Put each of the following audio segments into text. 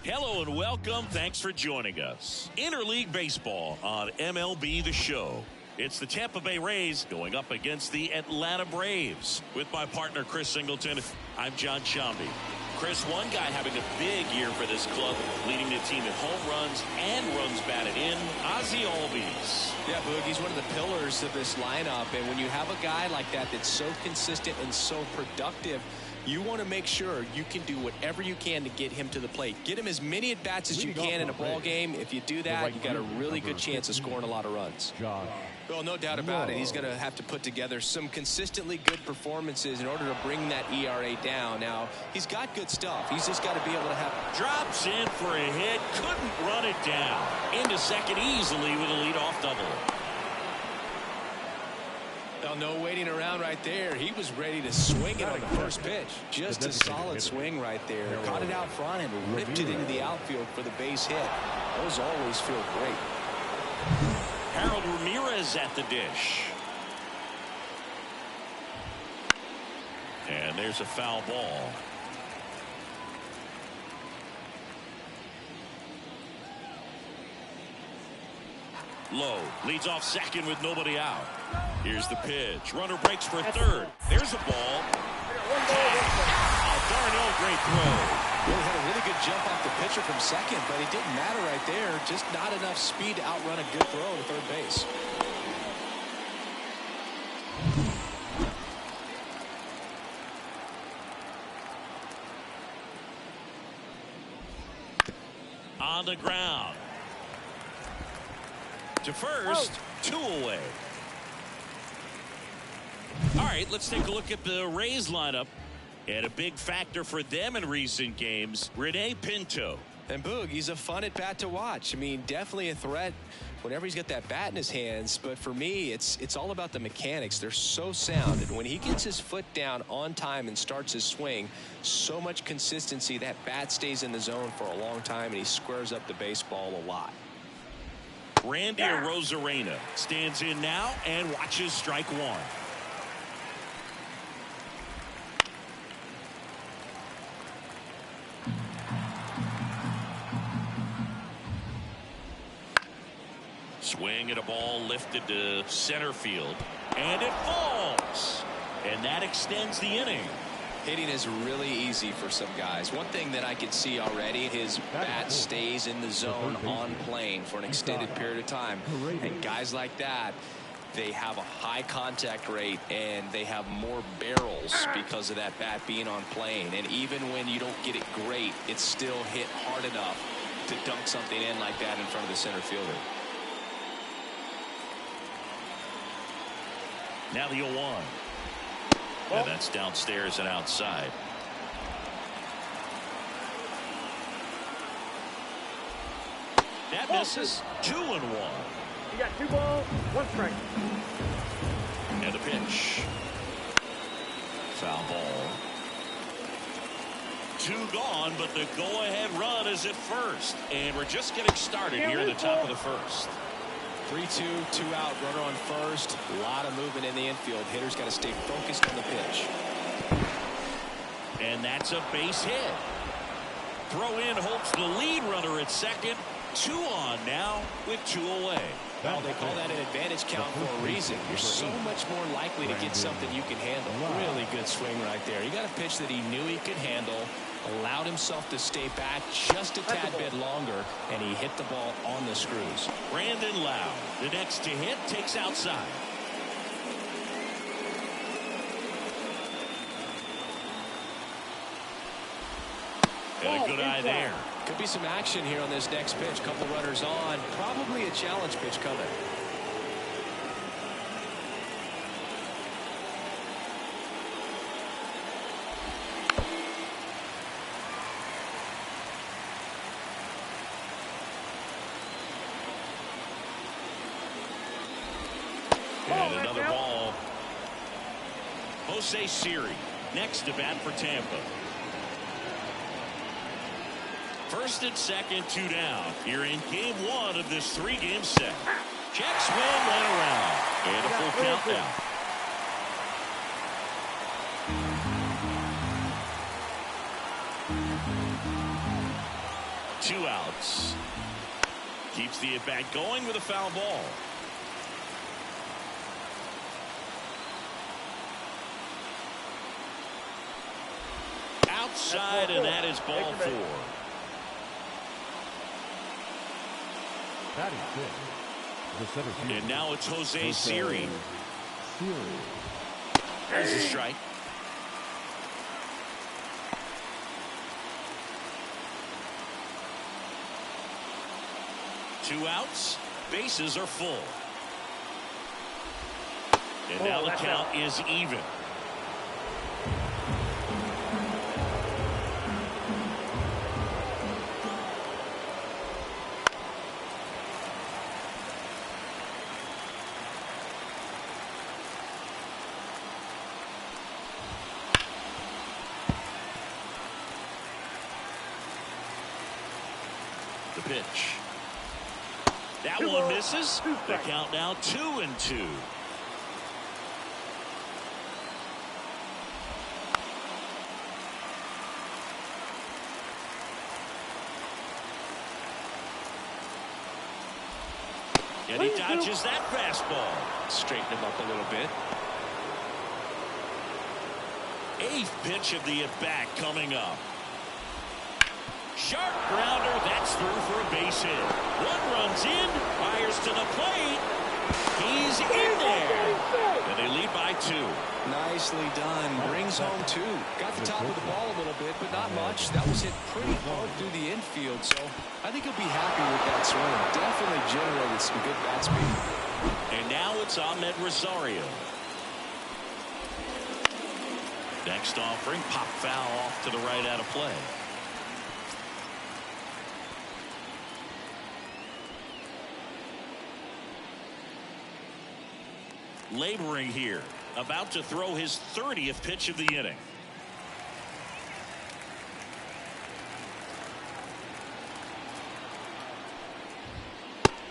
Hello and welcome. Thanks for joining us. Interleague Baseball on MLB The Show. It's the Tampa Bay Rays going up against the Atlanta Braves. With my partner, Chris Singleton, I'm John Shambi. Chris, one guy having a big year for this club, leading the team in home runs and runs batted in, Ozzie Albies. Yeah, Boog, he's one of the pillars of this lineup, and when you have a guy like that that's so consistent and so productive, you want to make sure you can do whatever you can to get him to the plate. Get him as many at-bats as you can in a ball game. If you do that, you got a really good chance of scoring a lot of runs. Well, no doubt about it. He's going to have to put together some consistently good performances in order to bring that ERA down. Now, he's got good stuff. He's just got to be able to have... Drops in for a hit. Couldn't run it down. Into second easily with a leadoff double. Well, no waiting around right there. He was ready to swing it on the first pitch. Just a solid swing right there. Caught it out front and ripped it into the outfield for the base hit. Those always feel great. Harold Ramirez at the dish. And there's a foul ball. Lowe leads off second with nobody out. Here's the pitch. Runner breaks for third. There's a ball. Darnell, great throw. Really had a really good jump off the pitcher from second, but it didn't matter right there. Just not enough speed to outrun a good throw to third base. On the ground. To first, 2 away. All right, let's take a look at the Rays lineup. And a big factor for them in recent games, Rene Pinto. And Boog, he's a fun at bat to watch. I mean, definitely a threat whenever he's got that bat in his hands. But for me, it's all about the mechanics. They're so sound. And when he gets his foot down on time and starts his swing, so much consistency, that bat stays in the zone for a long time, and he squares up the baseball a lot. Randy Arozarena stands in now and watches strike one. Swing at a ball lifted to center field, and it falls, and that extends the inning. Hitting is really easy for some guys. One thing that I can see already, his bat stays in the zone on plane for an extended period of time, and guys like that, they have a high contact rate and they have more barrels because of that bat being on plane. And even when you don't get it great, it's still hit hard enough to dunk something in like that in front of the center fielder. Now the 0-1. And that's downstairs and outside. That misses. 2-1. You got 2 balls, 1 strike. And the pitch. Foul ball. 2 gone, but the go-ahead run is at first. And we're just getting started here in the top of the first. 3-2, 2 out, runner on first. A lot of movement in the infield. Hitter's got to stay focused on the pitch. And that's a base hit. Throw in hopes the lead runner at second. 2 on now with 2 away. Well, they call that an advantage count for a reason. You're so much more likely to get something you can handle. Really good swing right there. He got a pitch that he knew he could handle, allowed himself to stay back just a tad bit longer, and he hit the ball on the screws. Brandon Lau, the next to hit, takes outside. And a good eye there. Could be some action here on this next pitch. Couple runners on. Probably a challenge pitch coming. And another ball. Jose Siri next to bat for Tampa. First and second, 2 down. Here in game 1 of this 3-game set. Check swing, one around. And a full count now. 2 outs. Keeps the at-bat going with a foul ball. Outside, and that is ball 4. And now it's Jose Siri. There's a strike. Two outs. Bases are full. And now the count is even. The pitch. That one misses. The count now 2-2. And he dodges that fastball. Straighten him up a little bit. 8th pitch of the at-bat coming up. Sharp grounder, that's through for a base hit. One runs in, fires to the plate. He's in there. And they lead by 2. Nicely done. Brings home 2. Got the top of the ball a little bit, but not much. That was hit pretty hard through the infield, so I think he'll be happy with that swing. Definitely generated some good bat speed. And now it's Ahmed Rosario. Next offering, pop foul off to the right out of play. Laboring here, about to throw his 30th pitch of the inning.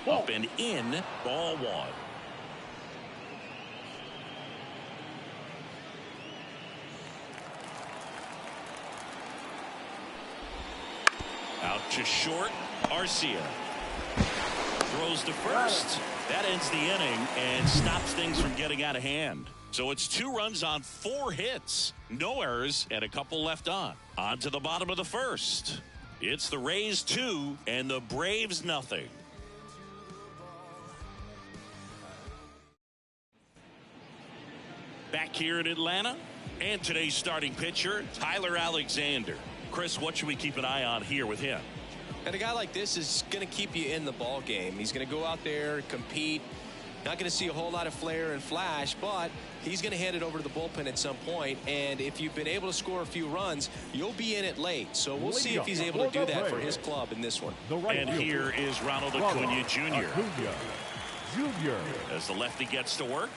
Up and in, ball 1. Out to short, Arcia. Throws to first. That ends the inning and stops things from getting out of hand. So it's 2 runs on 4 hits. No errors and a couple left on. On to the bottom of the first. It's the Rays 2 and the Braves nothing. Back here in Atlanta, and today's starting pitcher, Tyler Alexander. Chris, what should we keep an eye on here with him? And a guy like this is going to keep you in the ball game. He's going to go out there, compete. Not going to see a whole lot of flair and flash, but he's going to hand it over to the bullpen at some point. And if you've been able to score a few runs, you'll be in it late. So we'll see if he's able to do that for his club in this one. And here is Ronald Acuna Jr. As the lefty gets to work.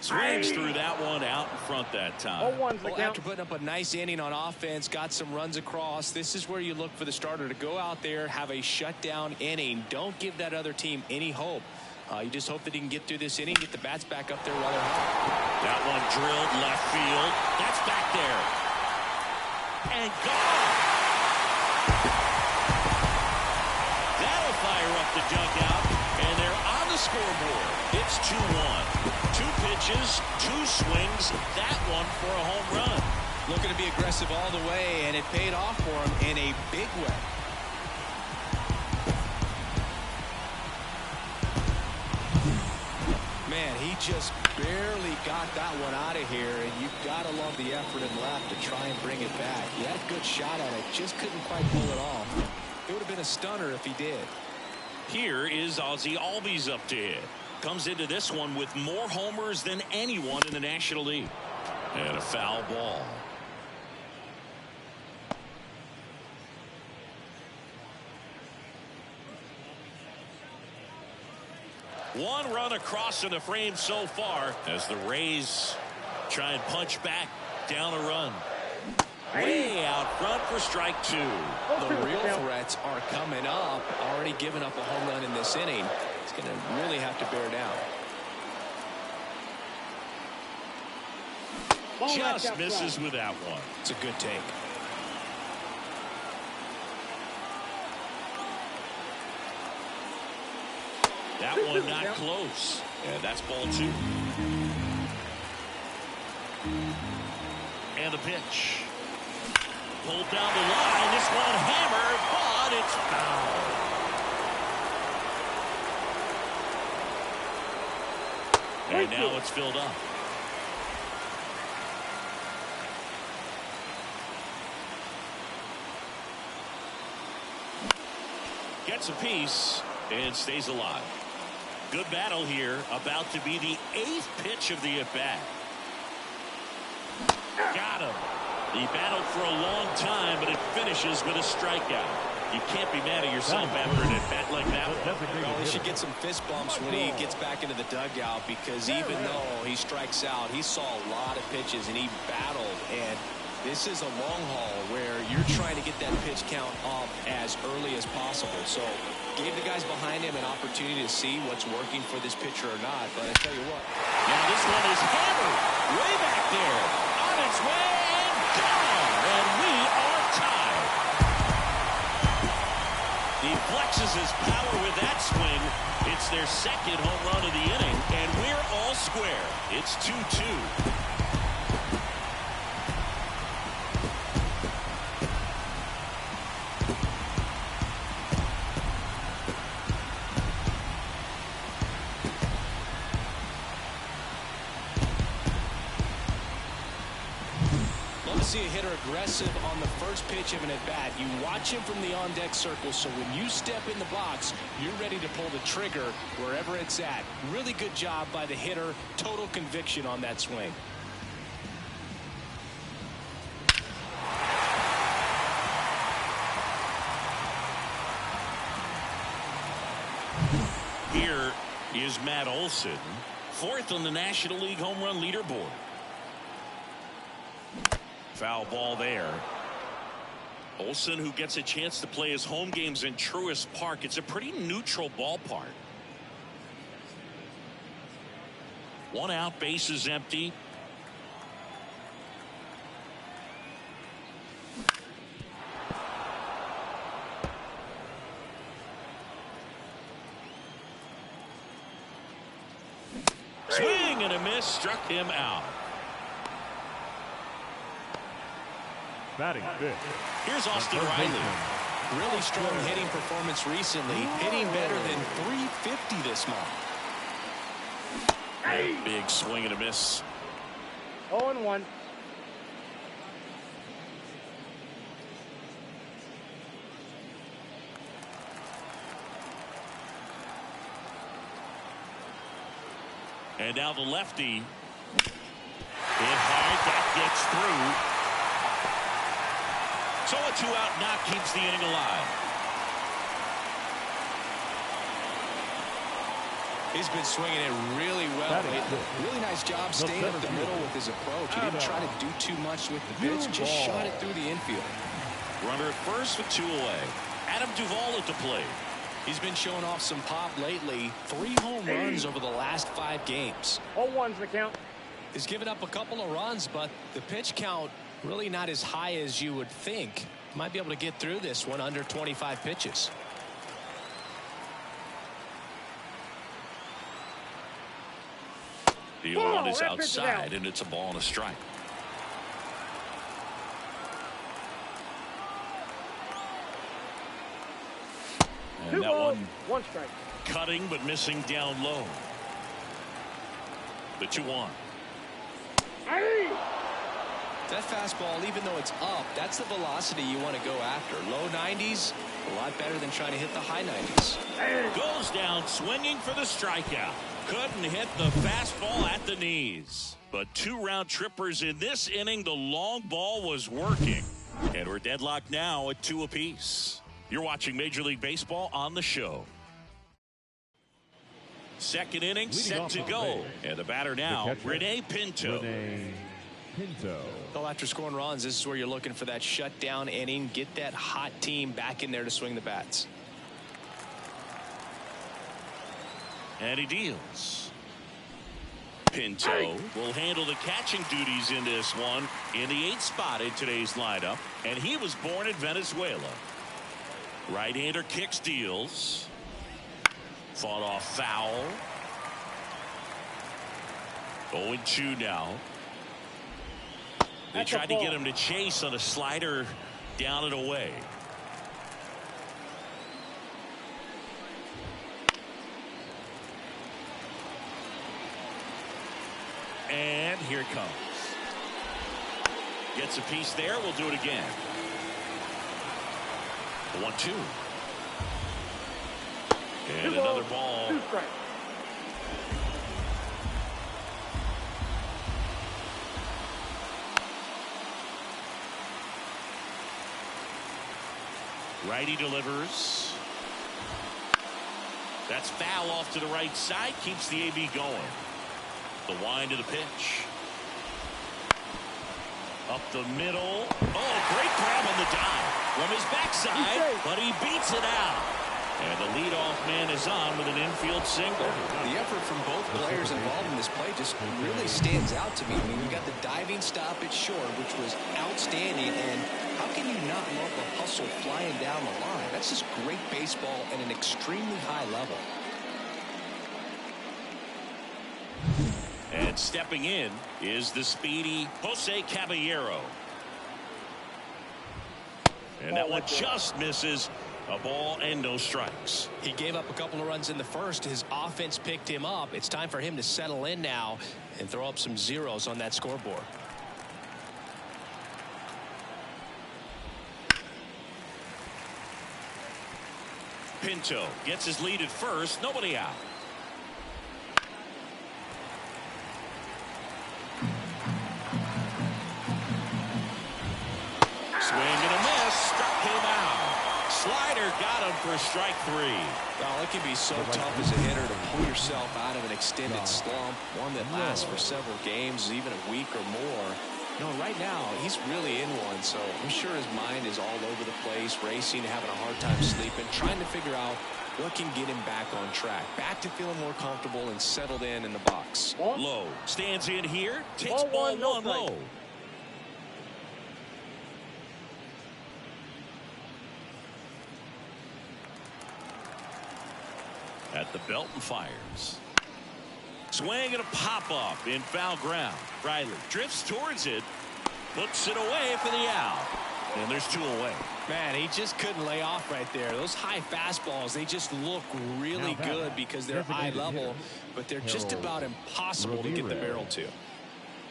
Swings through that one out in front that time. Well, after putting up a nice inning on offense, got some runs across, this is where you look for the starter to go out there, have a shutdown inning. Don't give that other team any hope. You just hope that he can get through this inning, get the bats back up there while they're hot. That one drilled left field. That's back there. And gone. That'll fire up the dugout. And they're on the scoreboard. It's 2-1. 2 pitches, 2 swings, that one for a home run. Looking to be aggressive all the way, and it paid off for him in a big way. Man, he just barely got that one out of here, and you've got to love the effort and left to try and bring it back. He had a good shot at it, just couldn't quite pull it off. It would have been a stunner if he did. Here is Ozzie Albies up to hit. Comes into this one with more homers than anyone in the National League. And a foul ball. One run across in the frame so far as the Rays try and punch back down a run. Way out front for strike 2. The real threats are coming up. Already given up a home run in this inning. He's going to really have to bear down. Just misses with that one. It's a good take. That one not close. And that's ball 2. And the pitch. Pulled down the line. This one hammered, but it's foul. And now it's filled up. Gets a piece and stays alive. Good battle here. About to be the 8th pitch of the at-bat. Got him. He battled for a long time, but it finishes with a strikeout. You can't be mad at yourself after an at-bat like that. Well, he should get some fist bumps when he gets back into the dugout, because even though he strikes out, he saw a lot of pitches and he battled. And this is a long haul where you're trying to get that pitch count up as early as possible. So gave the guys behind him an opportunity to see what's working for this pitcher or not. But I tell you what. Now this one is hammered way back there. On its way and gone. And we are tied. He flexes his power with that swing. It's their 2nd home run of the inning. And we're all square. It's 2-2. See a hitter aggressive on the first pitch of an at-bat. You watch him from the on-deck circle, so when you step in the box, you're ready to pull the trigger wherever it's at. Really good job by the hitter. Total conviction on that swing. Here is Matt Olson, 4th on the National League home run leaderboard. Foul ball there. Olson, who gets a chance to play his home games in Truist Park. It's a pretty neutral ballpark. 1 out, base is empty. Swing and a miss, struck him out. Batting 5th. Here's Austin Riley. Really strong hitting performance recently. Hitting better than .350 this month. Big swing and a miss. 0-1. And now the lefty. Hit hard. That gets through. So a 2-out knock keeps the inning alive. He's been swinging it really well. Really nice job staying up the middle with his approach. He didn't try to do too much with the pitch. Just shot it through the infield. Runner at first with 2 away. Adam Duvall at the plate. He's been showing off some pop lately. 3 home runs over the last 5 games. 0-1's the count. He's given up a couple of runs, but the pitch count really not as high as you would think. Might be able to get through this one under 25 pitches. The 0-1 is outside, and it's a ball and a strike. And 2 that balls, one 1 strike. cutting but missing down low. The 2-1. That fastball, even though it's up, that's the velocity you want to go after. Low 90s, a lot better than trying to hit the high 90s. Goes down swinging for the strikeout. Couldn't hit the fastball at the knees. But 2 round trippers in this inning. The long ball was working. And we're deadlocked now at 2 apiece. You're watching Major League Baseball on the show. 2nd inning set to go. And the batter now, Rene Pinto. Well, after scoring runs, this is where you're looking for that shutdown inning. Get that hot team back in there to swing the bats. And he deals. Pinto will handle the catching duties in this one in the 8th spot in today's lineup. And he was born in Venezuela. Right-hander kicks, deals. Fought off foul. 0-2 now. They tried to get him to chase on a slider down and away. And here it comes. Gets a piece there. We'll do it again. 1-2. And another ball. Righty delivers. That's foul off to the right side. Keeps the AB going. The wind of the pitch. Up the middle. Oh, great grab on the dive from his backside, but he beats it out. And the leadoff man is on with an infield single. The effort from both players involved in this play just really stands out to me. I mean, you got the diving stop at short, which was outstanding, and how can you not love the hustle flying down the line? That's just great baseball at an extremely high level. And stepping in is the speedy Jose Caballero. And that one just misses. A ball and no strikes. He gave up a couple of runs in the first. His offense picked him up. It's time for him to settle in now and throw up some zeros on that scoreboard. Pinto gets his lead at first. Nobody out. Swing and a miss. Struck him out. Slider got him for strike 3. Well, it can be so tough as a hitter to pull yourself out of an extended slump, one that lasts for several games, even a week or more. You know, right now, he's really in one, so I'm sure his mind is all over the place, racing, having a hard time sleeping, trying to figure out what can get him back on track, back to feeling more comfortable and settled in the box. Low stands in here, takes ball 1 low. At the belt and fires. Swing and a pop-up in foul ground. Riley drifts towards it, puts it away for the out. And there's 2 away. Man, he just couldn't lay off right there. Those high fastballs, they just look really good because they're high level, but they're just about impossible to get the barrel to.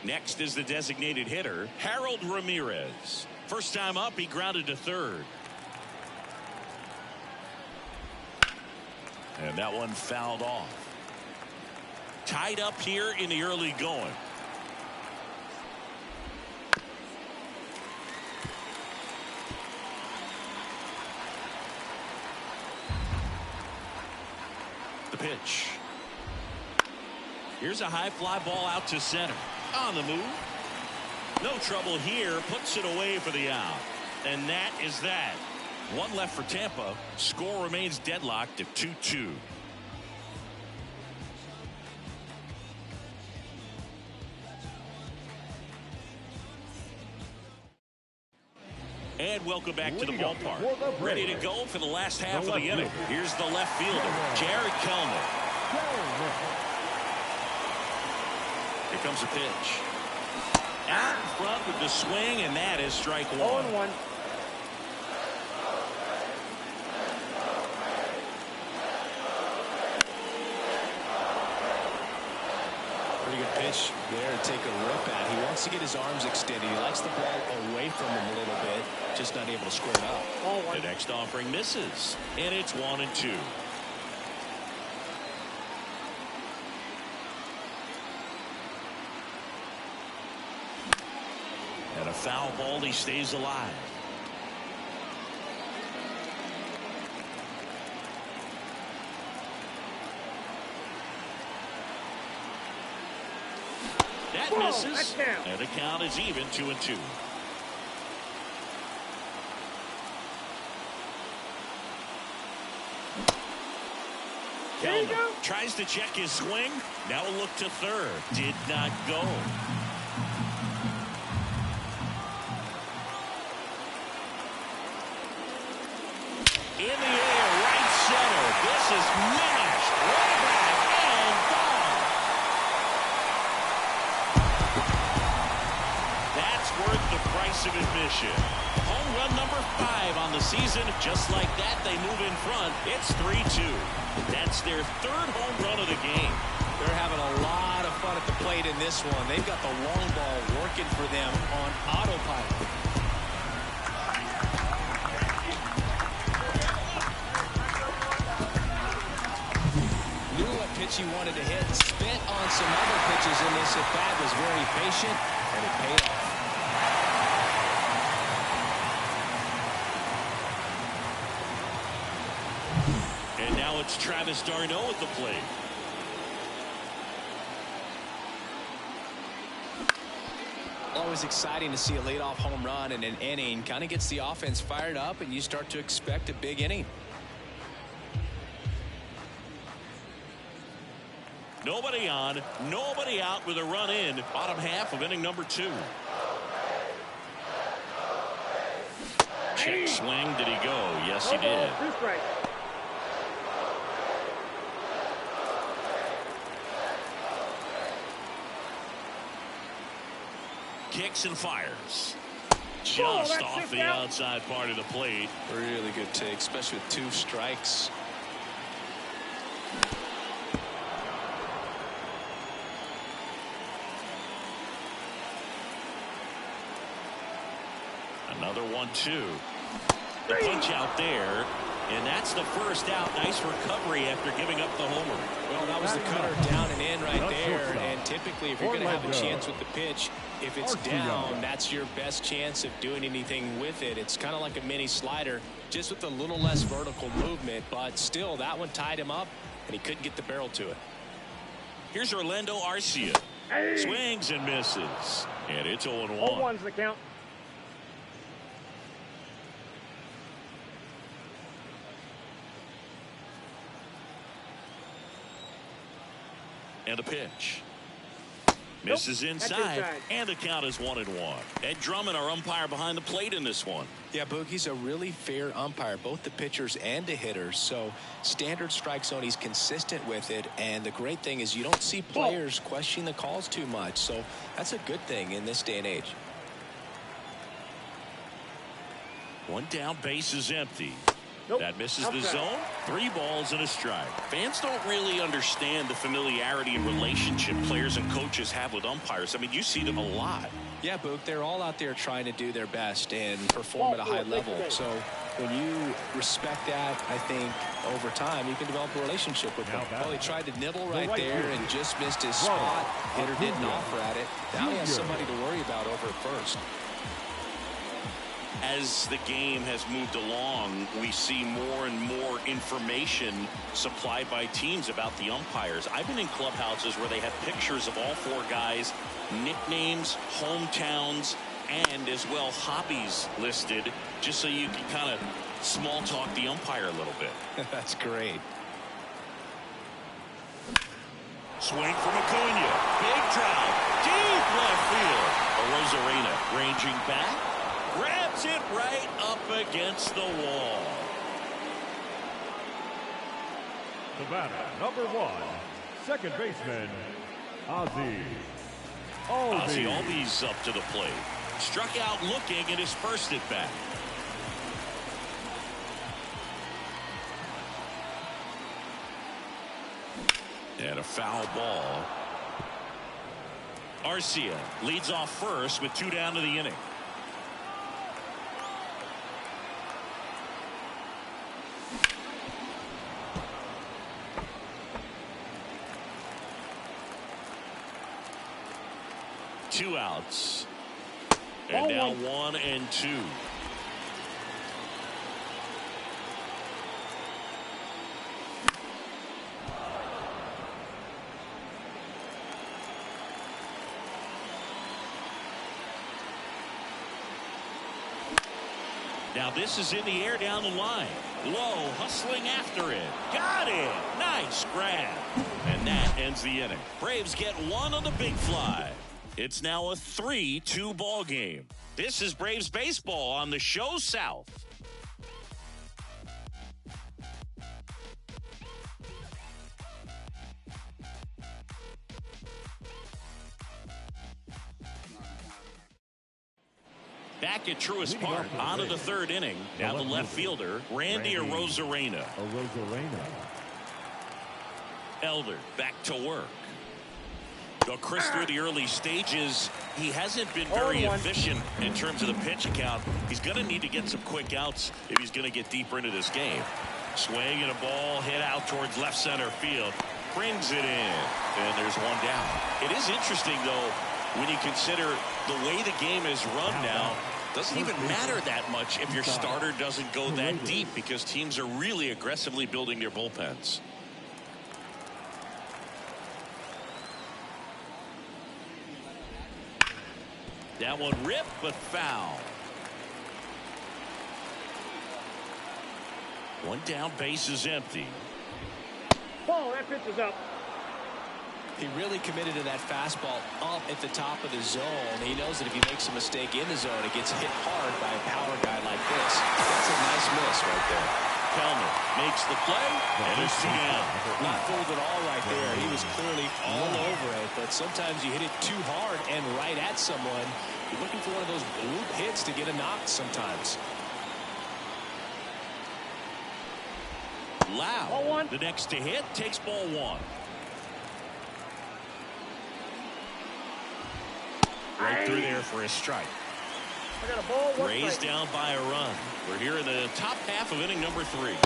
Next is the designated hitter, Harold Ramirez. First time up, he grounded to third. And that one fouled off. Tied up here in the early going. The pitch. Here's a high fly ball out to center. On the move. No trouble here. Puts it away for the out. And that is that. 1 left for Tampa. Score remains deadlocked at 2-2. And welcome back to the ballpark. Ready to go for the last half of the inning. Here's the left fielder, Jared Kellner. Here comes a pitch. Out in front with the swing, and that is strike 1. 0-1. Pretty good pitch there to take a rip at. He wants to get his arms extended. He likes the ball away from him a little bit, just not able to square it up. The next offering misses, and it's 1-2. And a foul ball, he stays alive. That misses, and the count is even 2-2. Kellner tries to check his swing. Now a look to third. Did not go. In the air, right center. This is mashed Way back and gone. That's worth the price of admission. Home run number 5 on the season. Just like that, they move in front. It's 3-2. That's their 3rd home run of the game. They're having a lot of fun at the plate in this one. They've got the long ball working for them on autopilot. Knew what pitch he wanted to hit. Spent on some other pitches in this at-bat. Was very patient, and it paid off. And now it's Travis d'Arnaud at the plate. Always exciting to see a leadoff home run in an inning. Kind of gets the offense fired up, and you start to expect a big inning. Nobody on, nobody out with a run in. Bottom half of inning number 2. Check swing. Did he go? Yes, he did. Kicks and fires. Just off the outside part of the plate. Really good take, especially with 2 strikes. Another 1-2. The punch out there. And that's the first out. Nice recovery after giving up the homer. Well, that was the cutter down and in right there. And typically, if you're going to have a chance with the pitch, if it's down, that's your best chance of doing anything with it. It's kind of like a mini slider, just with a little less vertical movement. But still, that one tied him up, and he couldn't get the barrel to it. Here's Orlando Arcia. Swings and misses. And it's 0-1. 0-1's the count. And a pitch. Misses inside, and the count is 1-1. Ed Drummond, our umpire behind the plate in this one. Yeah, Boog, he's a really fair umpire, both the pitchers and the hitters. So standard strike zone, he's consistent with it. And the great thing is you don't see players questioning the calls too much. So that's a good thing in this day and age. 1 down, base is empty. That misses the zone. 3 balls and a strike. Fans don't really understand the familiarity and relationship players and coaches have with umpires. I mean, you see them a lot. Yeah, Boog, they're all out there trying to do their best and perform at a high level. So when you respect that, I think over time you can develop a relationship with them. Well, he tried to nibble right there and just missed his spot. Hitter didn't offer at it. Now he has somebody to worry about over at first. As the game has moved along, we see more and more information supplied by teams about the umpires. I've been in clubhouses where they have pictures of all 4 guys, nicknames, hometowns, and as well hobbies listed, just so you can kind of small talk the umpire a little bit. That's great. Swing from Acuna. Big drive. Deep left field. Rosarina ranging back. Grabs it right up against the wall. The batter, number 1, second baseman, Ozzie Albies up to the plate. Struck out looking at his first at bat. And a foul ball. Arcia leads off first with 2 down to the inning. Two outs. And now 1 and 2. Now this is in the air down the line. Low, hustling after it. Got it. Nice grab. And that ends the inning. Braves get 1 on the big fly. It's now a 3-2 ball game. This is Braves baseball on the Show South. Back at Truist Park, on to the third inning. Now the left fielder, Randy Arozarena. Elder back to work. Chris, through the early stages, he hasn't been very efficient in terms of the pitch count. He's going to need to get some quick outs if he's going to get deeper into this game. Swing and a ball hit out towards left center field. Brings it in, and there's one down. It is interesting, though, when you consider the way the game is run now. Doesn't even matter that much if your starter doesn't go that deep, because teams are really aggressively building their bullpens. That one ripped, but foul. One down, base is empty. Ball, that pitch is up. He really committed to that fastball up at the top of the zone. He knows that if he makes a mistake in the zone, it gets hit hard by a power guy like this. That's a nice miss right there. Kellner makes the play, and it's 2 down. Not fooled at all right there. He was clearly all over it, but sometimes you hit it too hard and right at someone. You're looking for one of those loop hits to get a knock sometimes. Loud, the next to hit, takes ball 1. Right through there for a strike. I got a ball. Raised down by a run. We're here in the top half of inning number 3.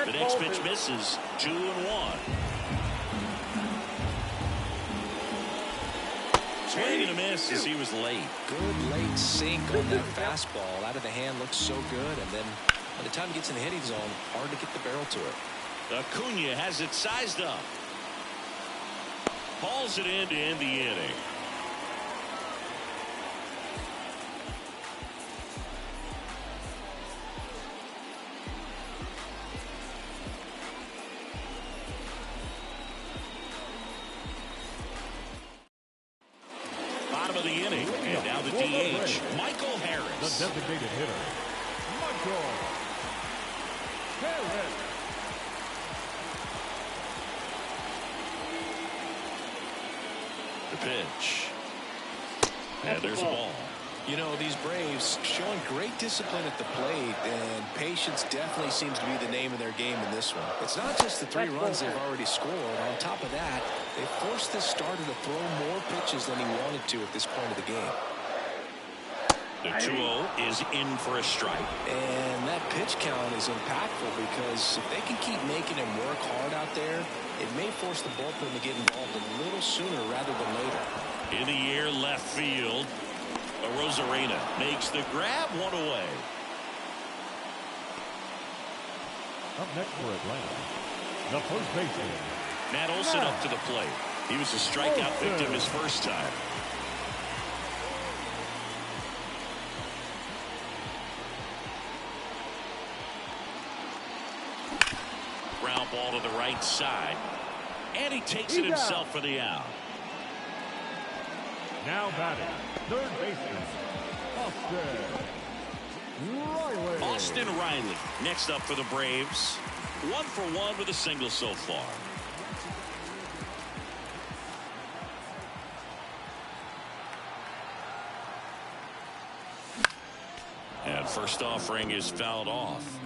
The next pitch misses. 2-1. Swing and a miss as he was late. Good late sink on that fastball. Out of the hand, looks so good. And then by the time he gets in the hitting zone, hard to get the barrel to it. Acuna has it sized up. Hauls it in to end the inning. Bottom of the inning, and now the DH, Michael Harris. The designated hitter, Michael Harris. The pitch. And there's a ball. You know, these Braves showing great discipline at the plate, and patience definitely seems to be the name of their game in this one. It's not just the 3 runs they've already scored. On top of that, they forced this starter to throw more pitches than he wanted to at this point of the game. The 2-0 is in for a strike. And that pitch count is impactful, because if they can keep making him work hard out there, it may force the bullpen to get involved a little sooner rather than later. In the air, left field. Arozarena makes the grab, 1 away. Up next for Atlanta, the first baseman, Matt Olson up to the plate. He was a strikeout victim his first time. Ground ball to the right side. And he takes it himself for the out. now batting, third baseman, Austin Riley next up for the Braves. 1 for 1 with a single so far. And first offering is fouled off.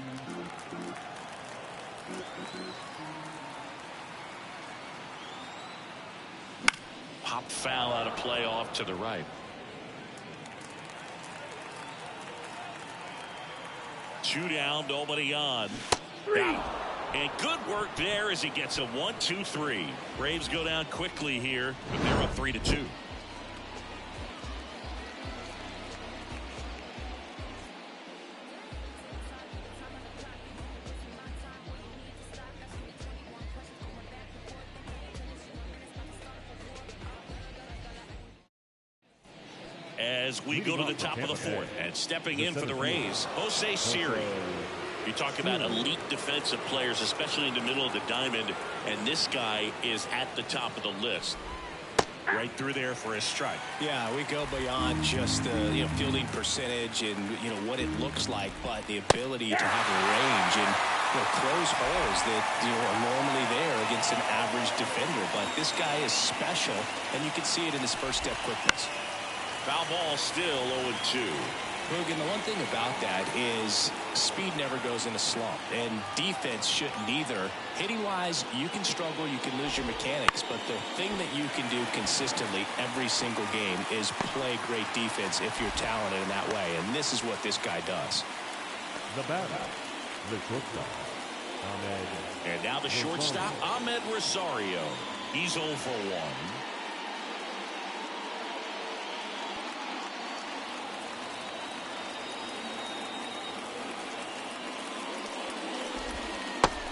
Pop foul out of play off to the right. Two down, nobody on. And good work there as he gets a 1-2-3. Braves go down quickly here, but they're up 3-2. As we go to the top of the fourth, and stepping in for the Rays, Jose Siri. You talk about elite defensive players, especially in the middle of the diamond, and this guy is at the top of the list. Right through there for a strike. Yeah, we go beyond just the fielding percentage and what it looks like, but the ability to have a range and close holes that are normally there against an average defender. But this guy is special, and you can see it in his first step quickness. Foul ball still 0-2. Look, and the one thing about that is speed never goes in a slump, and defense shouldn't either. Hitting-wise, you can struggle, you can lose your mechanics, but the thing that you can do consistently every single game is play great defense if you're talented in that way, and this is what this guy does. The batter, the shortstop, Ahmed. And now the shortstop, Ahmed Rosario. He's 0 for 1.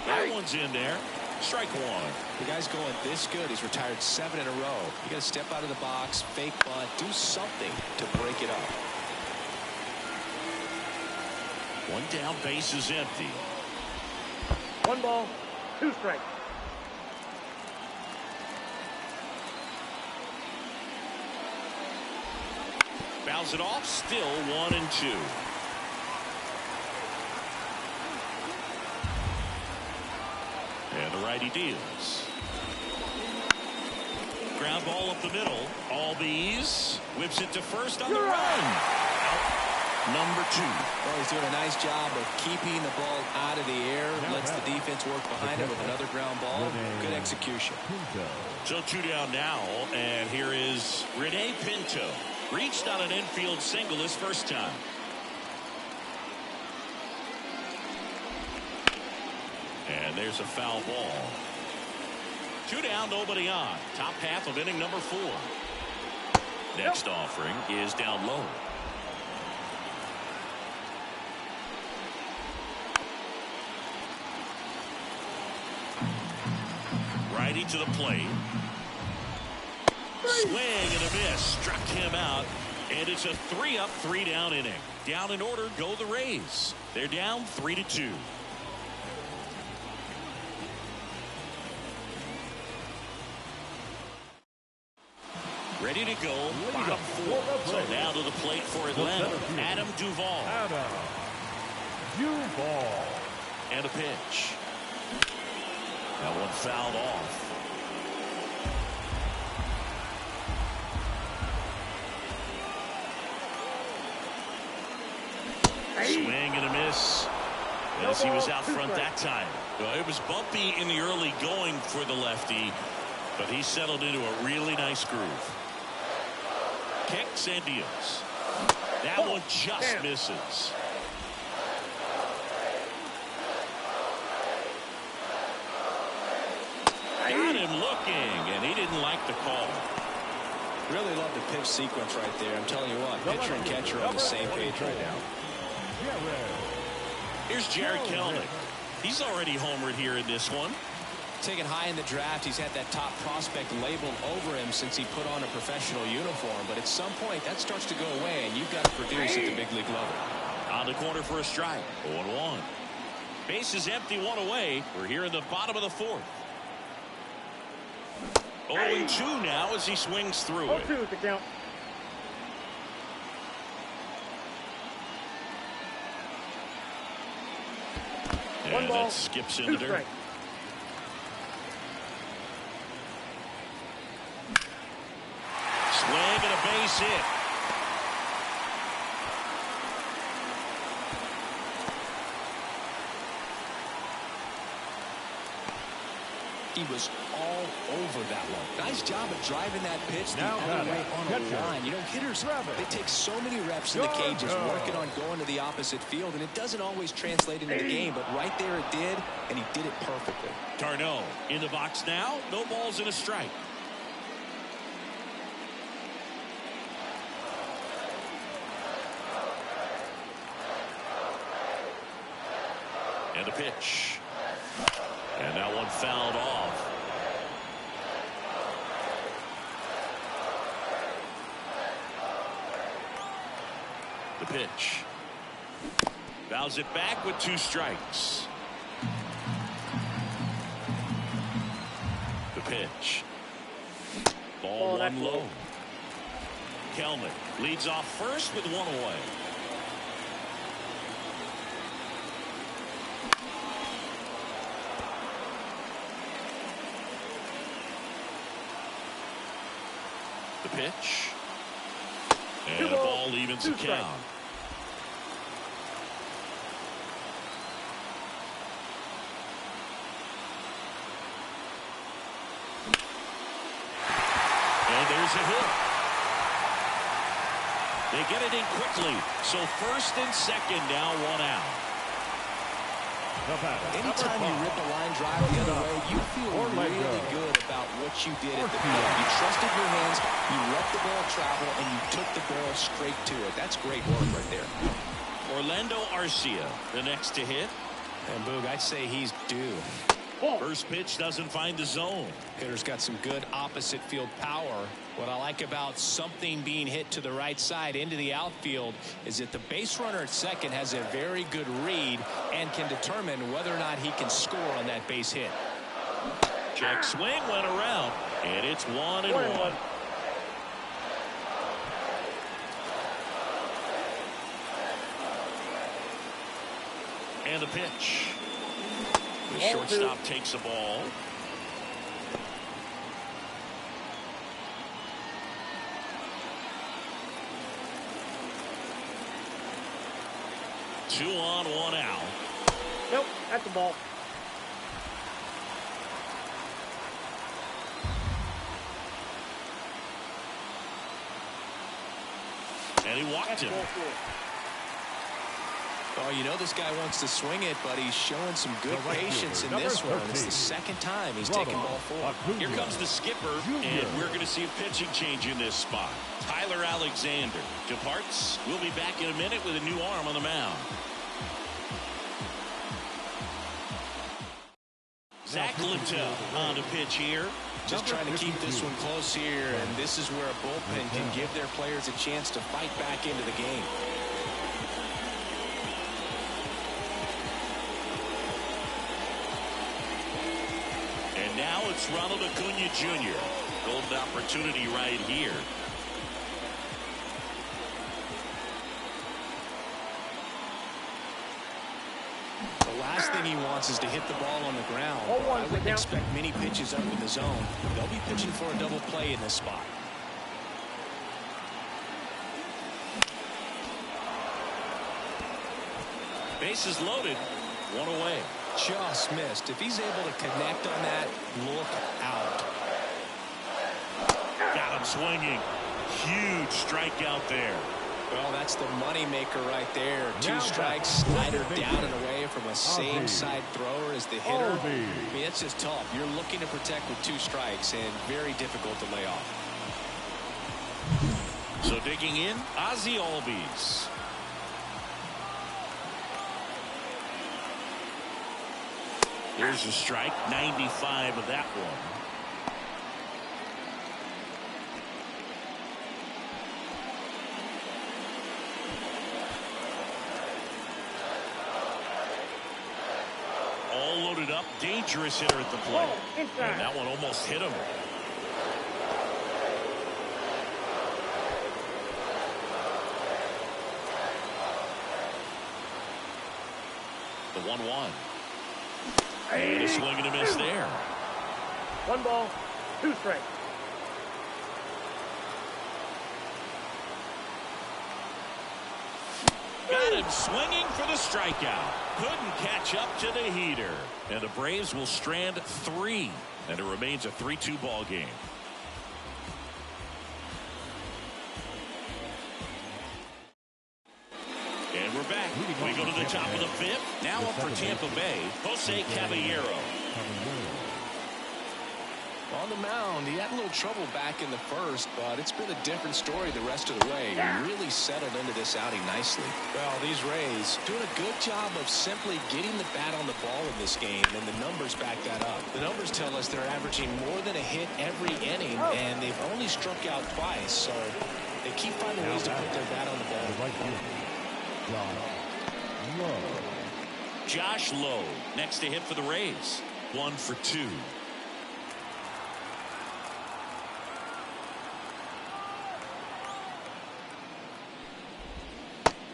That one's in there. Strike one. The guy's going this good. He's retired 7 in a row. You got to step out of the box, fake bunt, do something to break it up. One down, base is empty. 1 ball, 2 strikes. Fouls it off. Still 1-2. And the righty deals. Ground ball up the middle. Albies whips it to first on the run. Out number 2. Well, he's doing a nice job of keeping the ball out of the air. Lets the defense work behind him with another ground ball. Good execution. So 2 down now. And here is Rene Pinto. Reached on an infield single his first time. And there's a foul ball. 2 down, nobody on. Top half of inning number 4. Next offering is down low. Righty to the plate. Swing and a miss. Struck him out. And it's a 3-up, 3-down inning. Down in order go the Rays. They're down 3-2. Ready to go. Bottom 4. So now to the plate for Atlanta. Adam Duvall. And a pitch. That one fouled off. Swing and a miss. As he was out front that time. Well, it was bumpy in the early going for the lefty, but he settled into a really nice groove. Kicks and deals. That one just misses. Got him looking, and he didn't like the call. Really love the pitch sequence right there. I'm telling you what, pitcher and catcher are on the same page right now. Here's Jared Kelnick. He's already homered here in this one. Taken high in the draft, he's had that top prospect labeled over him since he put on a professional uniform. But at some point, that starts to go away, and you've got to produce at the big league level. On the corner for a strike. 0-1. Base is empty, 1 away. We're here in the bottom of the 4th. 0-2 now as he swings through it. 0-2 to count. And that skips into dirt. Swing and a base hit. He was all over that one. Nice job of driving that pitch the other way on a line. You know, hitters, they take so many reps in the cages working on going to the opposite field, and it doesn't always translate into the game, but right there it did, and he did it perfectly. Tarno in the box now. No balls and a strike. And a pitch. And that one fouled off. The pitch. Fouls it back with 2 strikes. The pitch. Ball 1 low. Kelnick leads off first with 1 away. The pitch. And the ball evens the count. There's a hit. They get it in quickly. So first and second now, one out. Anytime you rip a line drive the other way, you feel really good about what you did at the field. You trusted your hands, you let the ball travel, and you took the ball straight to it. That's great work right there. Orlando Arcia, the next to hit. And Boog, I'd say he's due. First pitch doesn't find the zone. Hitter's got some good opposite field power. What I like about something being hit to the right side into the outfield is that the base runner at second has a very good read and can determine whether or not he can score on that base hit. Check swing went around, and it's 1-1. And the pitch. The shortstop takes the ball. Two on, one out. Nope, that's the ball. And he walked him. Oh, you know this guy wants to swing it, but he's showing some good patience in this one. It's the second time he's taken ball forward. Here comes the skipper, and we're going to see a pitching change in this spot. Tyler Alexander departs. We'll be back in a minute with a new arm on the mound. Zach Littell on the pitch here. Just trying to keep this one close here, and this is where a bullpen can give their players a chance to fight back into the game. And now it's Ronald Acuna Jr. Golden opportunity right here. The last thing he wants is to hit the ball on the ground. I wouldn't expect many pitches up in the zone. They'll be pitching for a double play in this spot. Bases loaded, one away. Just missed. If he's able to connect on that, look out. Got him swinging. Huge strikeout there. Well, that's the moneymaker right there. Two strikes, slider down and away from a same-side thrower as the hitter. I mean, it's just tough. You're looking to protect with two strikes and very difficult to lay off. So digging in, Ozzie Albies. Here's a strike, 95 of that one. All loaded up, dangerous hitter at the plate. And that one almost hit him. The 1-1. And a swing and a miss there. 1 ball, 2 strikes. Got him swinging for the strikeout. Couldn't catch up to the heater. And the Braves will strand 3. And it remains a 3-2 ball game. And we're back. We go to the top of the 5th. Now up for Tampa Bay, Jose Caballero. On the mound, he had a little trouble back in the first, but it's been a different story the rest of the way. He really settled into this outing nicely. Well, these Rays doing a good job of simply getting the bat on the ball in this game, and the numbers back that up. The numbers tell us they're averaging more than a hit every inning, and they've only struck out twice, so they keep finding ways to put their bat on the ball. Josh Lowe next to hit for the Rays. 1 for 2.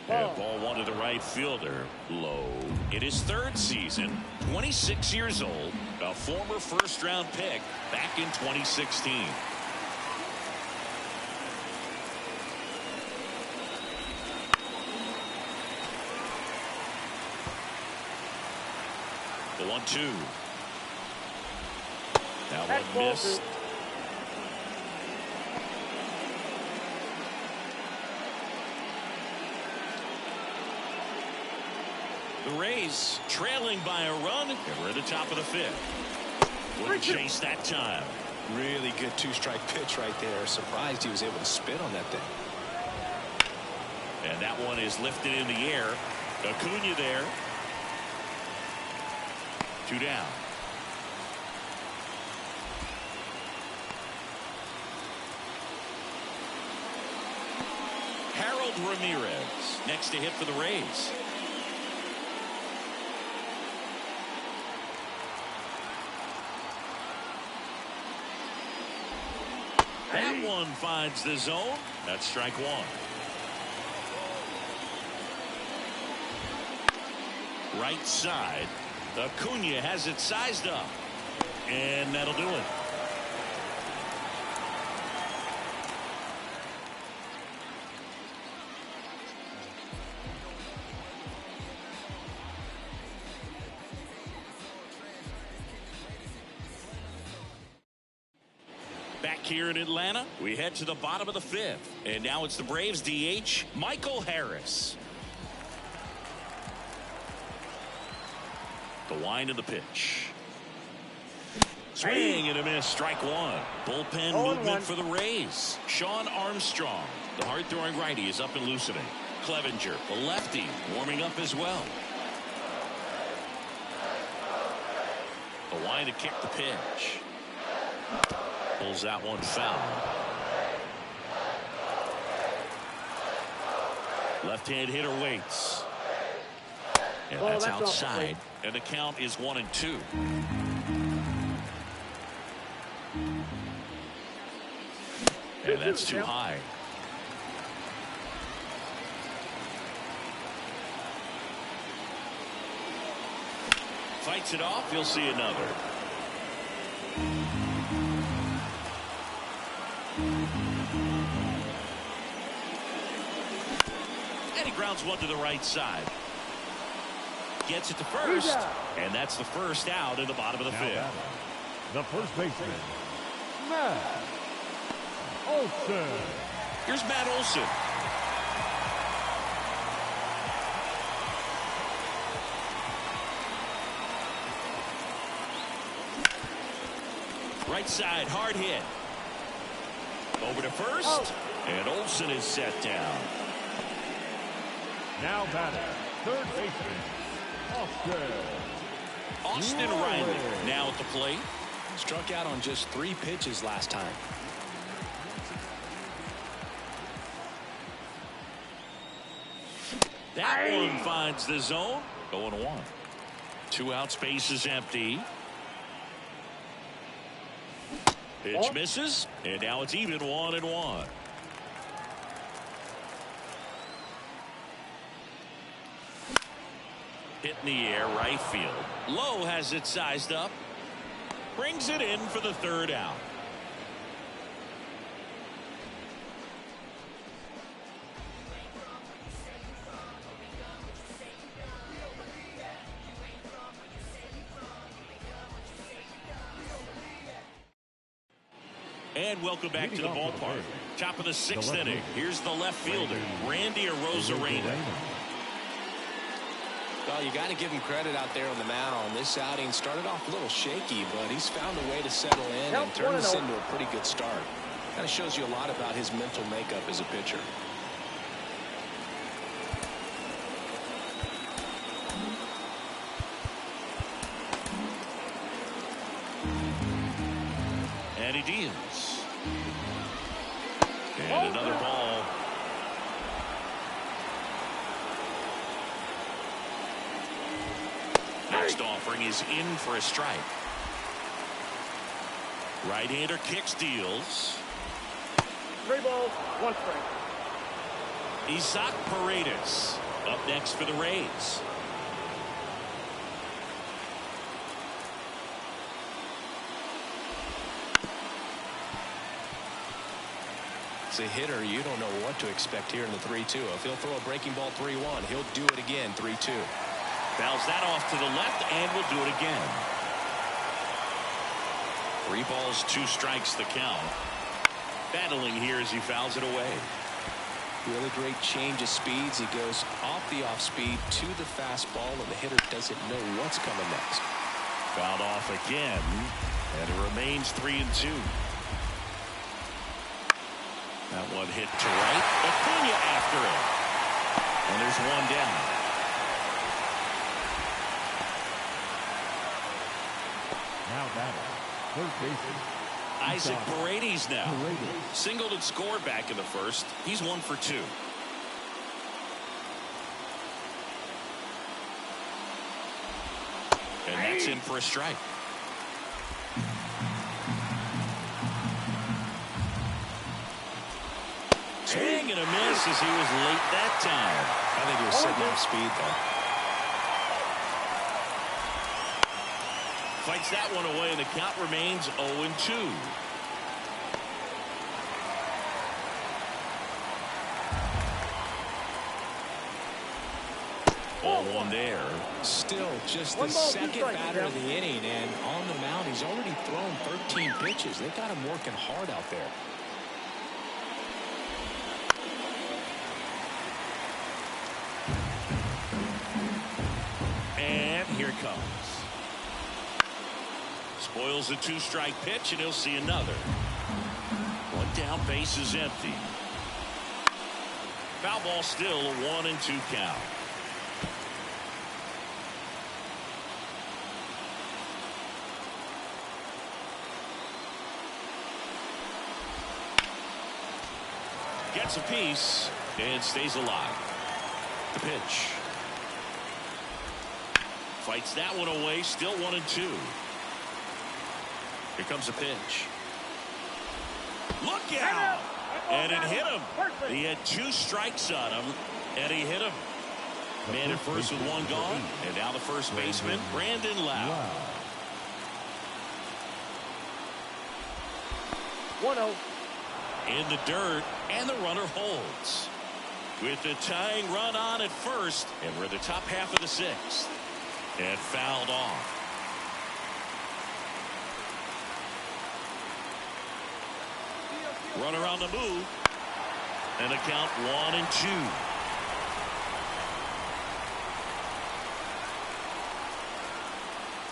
And ball one to the right fielder. Low. In his 3rd season, 26 years old, a former first-round pick back in 2016. The 1-2. That one missed. The Rays trailing by a run, and we're at the top of the fifth. Wouldn't chase that time. Really good two-strike pitch right there. Surprised he was able to spin on that thing. And that one is lifted in the air. Acuna there. 2 down. Harold Ramirez next to hit for the Rays. That one finds the zone. That's strike one. Right side. Acuna has it sized up. And that'll do it. Back here in Atlanta, we head to the bottom of the fifth. And now it's the Braves DH, Michael Harris. The wind of the pitch. Swing and a miss, strike one. Bullpen movement for the Rays. Sean Armstrong, the hard-throwing righty, is up and loosening. Clevenger, the lefty, warming up as well. The wind to kick the pitch. Pulls that one foul. Left-hand hitter waits. And that's outside. And the count is 1-2. And that's too high. Fights it off. You'll see another. And he grounds one to the right side. Gets it to first. And that's the first out in the bottom of the fifth. The first baseman, Matt Olson. Here's Matt Olson. Right side, hard hit. Over to first. And Olson is set down. Now batting, third baseman, Austin Riley now at the plate. Struck out on just 3 pitches last time. That one finds the zone. 0-1. 2 out, space is empty. Pitch misses, and now it's even 1-1. Hit in the air, right field. Lowe has it sized up. Brings it in for the third out. And welcome back to the ballpark. Top of the 6th inning. Here's the left fielder, Randy Arozarena. Well, you got to give him credit out there on the mound. This outing started off a little shaky, but he's found a way to settle in and turn this into a pretty good start. Kind of shows you a lot about his mental makeup as a pitcher. And he deals. And another ball. Next offering is in for a strike. Right-hander kicks, deals. 3 balls, 1 strike. Isaac Paredes up next for the Rays. As a hitter, you don't know what to expect here in the 3-2. If he'll throw a breaking ball 3-1, he'll do it again 3-2. Fouls that off to the left and will do it again. 3 balls, 2 strikes the count. Battling here as he fouls it away. Really great change of speeds. He goes off the off speed to the fastball, and the hitter doesn't know what's coming next. Fouled off again, and it remains 3-2. That one hit to right. Acuna after it. And there's one down. Now batting, third baseman Isaac Paredes now. Singled and scored back in the first. He's 1 for 2. And that's in for a strike. Swing and a miss as he was late that time. I think he was sitting off speed, though. Fights that one away, and the count remains 0-2. Ball one there. Still just the second batter of the inning, and on the mound, he's already thrown 13 pitches. They got him working hard out there. And here it comes. Spoils a 2-strike pitch, and he'll see another. One down, base is empty. Foul ball still, a 1-2 count. Gets a piece and stays alive. The pitch. Fights that one away, still 1-2. Here comes a pitch. Look out! And it hit him. He had 2 strikes on him, and he hit him. Man at first with 1 gone, and now the first baseman, Brandon Lau. 1-0. In the dirt, and the runner holds. With the tying run on at first, and we're in the top half of the 6th. And fouled off. Runner on the move. And the count 1-2.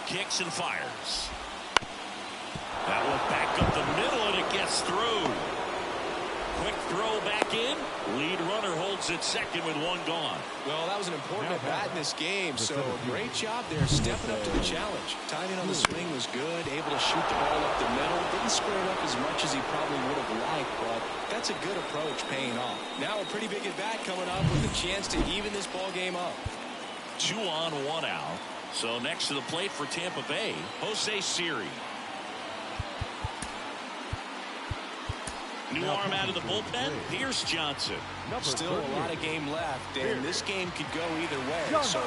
Kicks and fires. That one back up the middle, and it gets through. Quick throw back in. Lead runner holds at second with 1 gone. Well, that was an important at-bat in this game, so great job there stepping up to the challenge. Timing on the swing was good, able to shoot the ball up the middle. Didn't square it up as much as he probably would have liked, but that's a good approach paying off. Now a pretty big at-bat coming up with a chance to even this ball game up. 2 on, 1 out. So next to the plate for Tampa Bay, Jose Siri. New arm out of the bullpen, Pierce Johnson. Still a lot of game left, and this game could go either way. So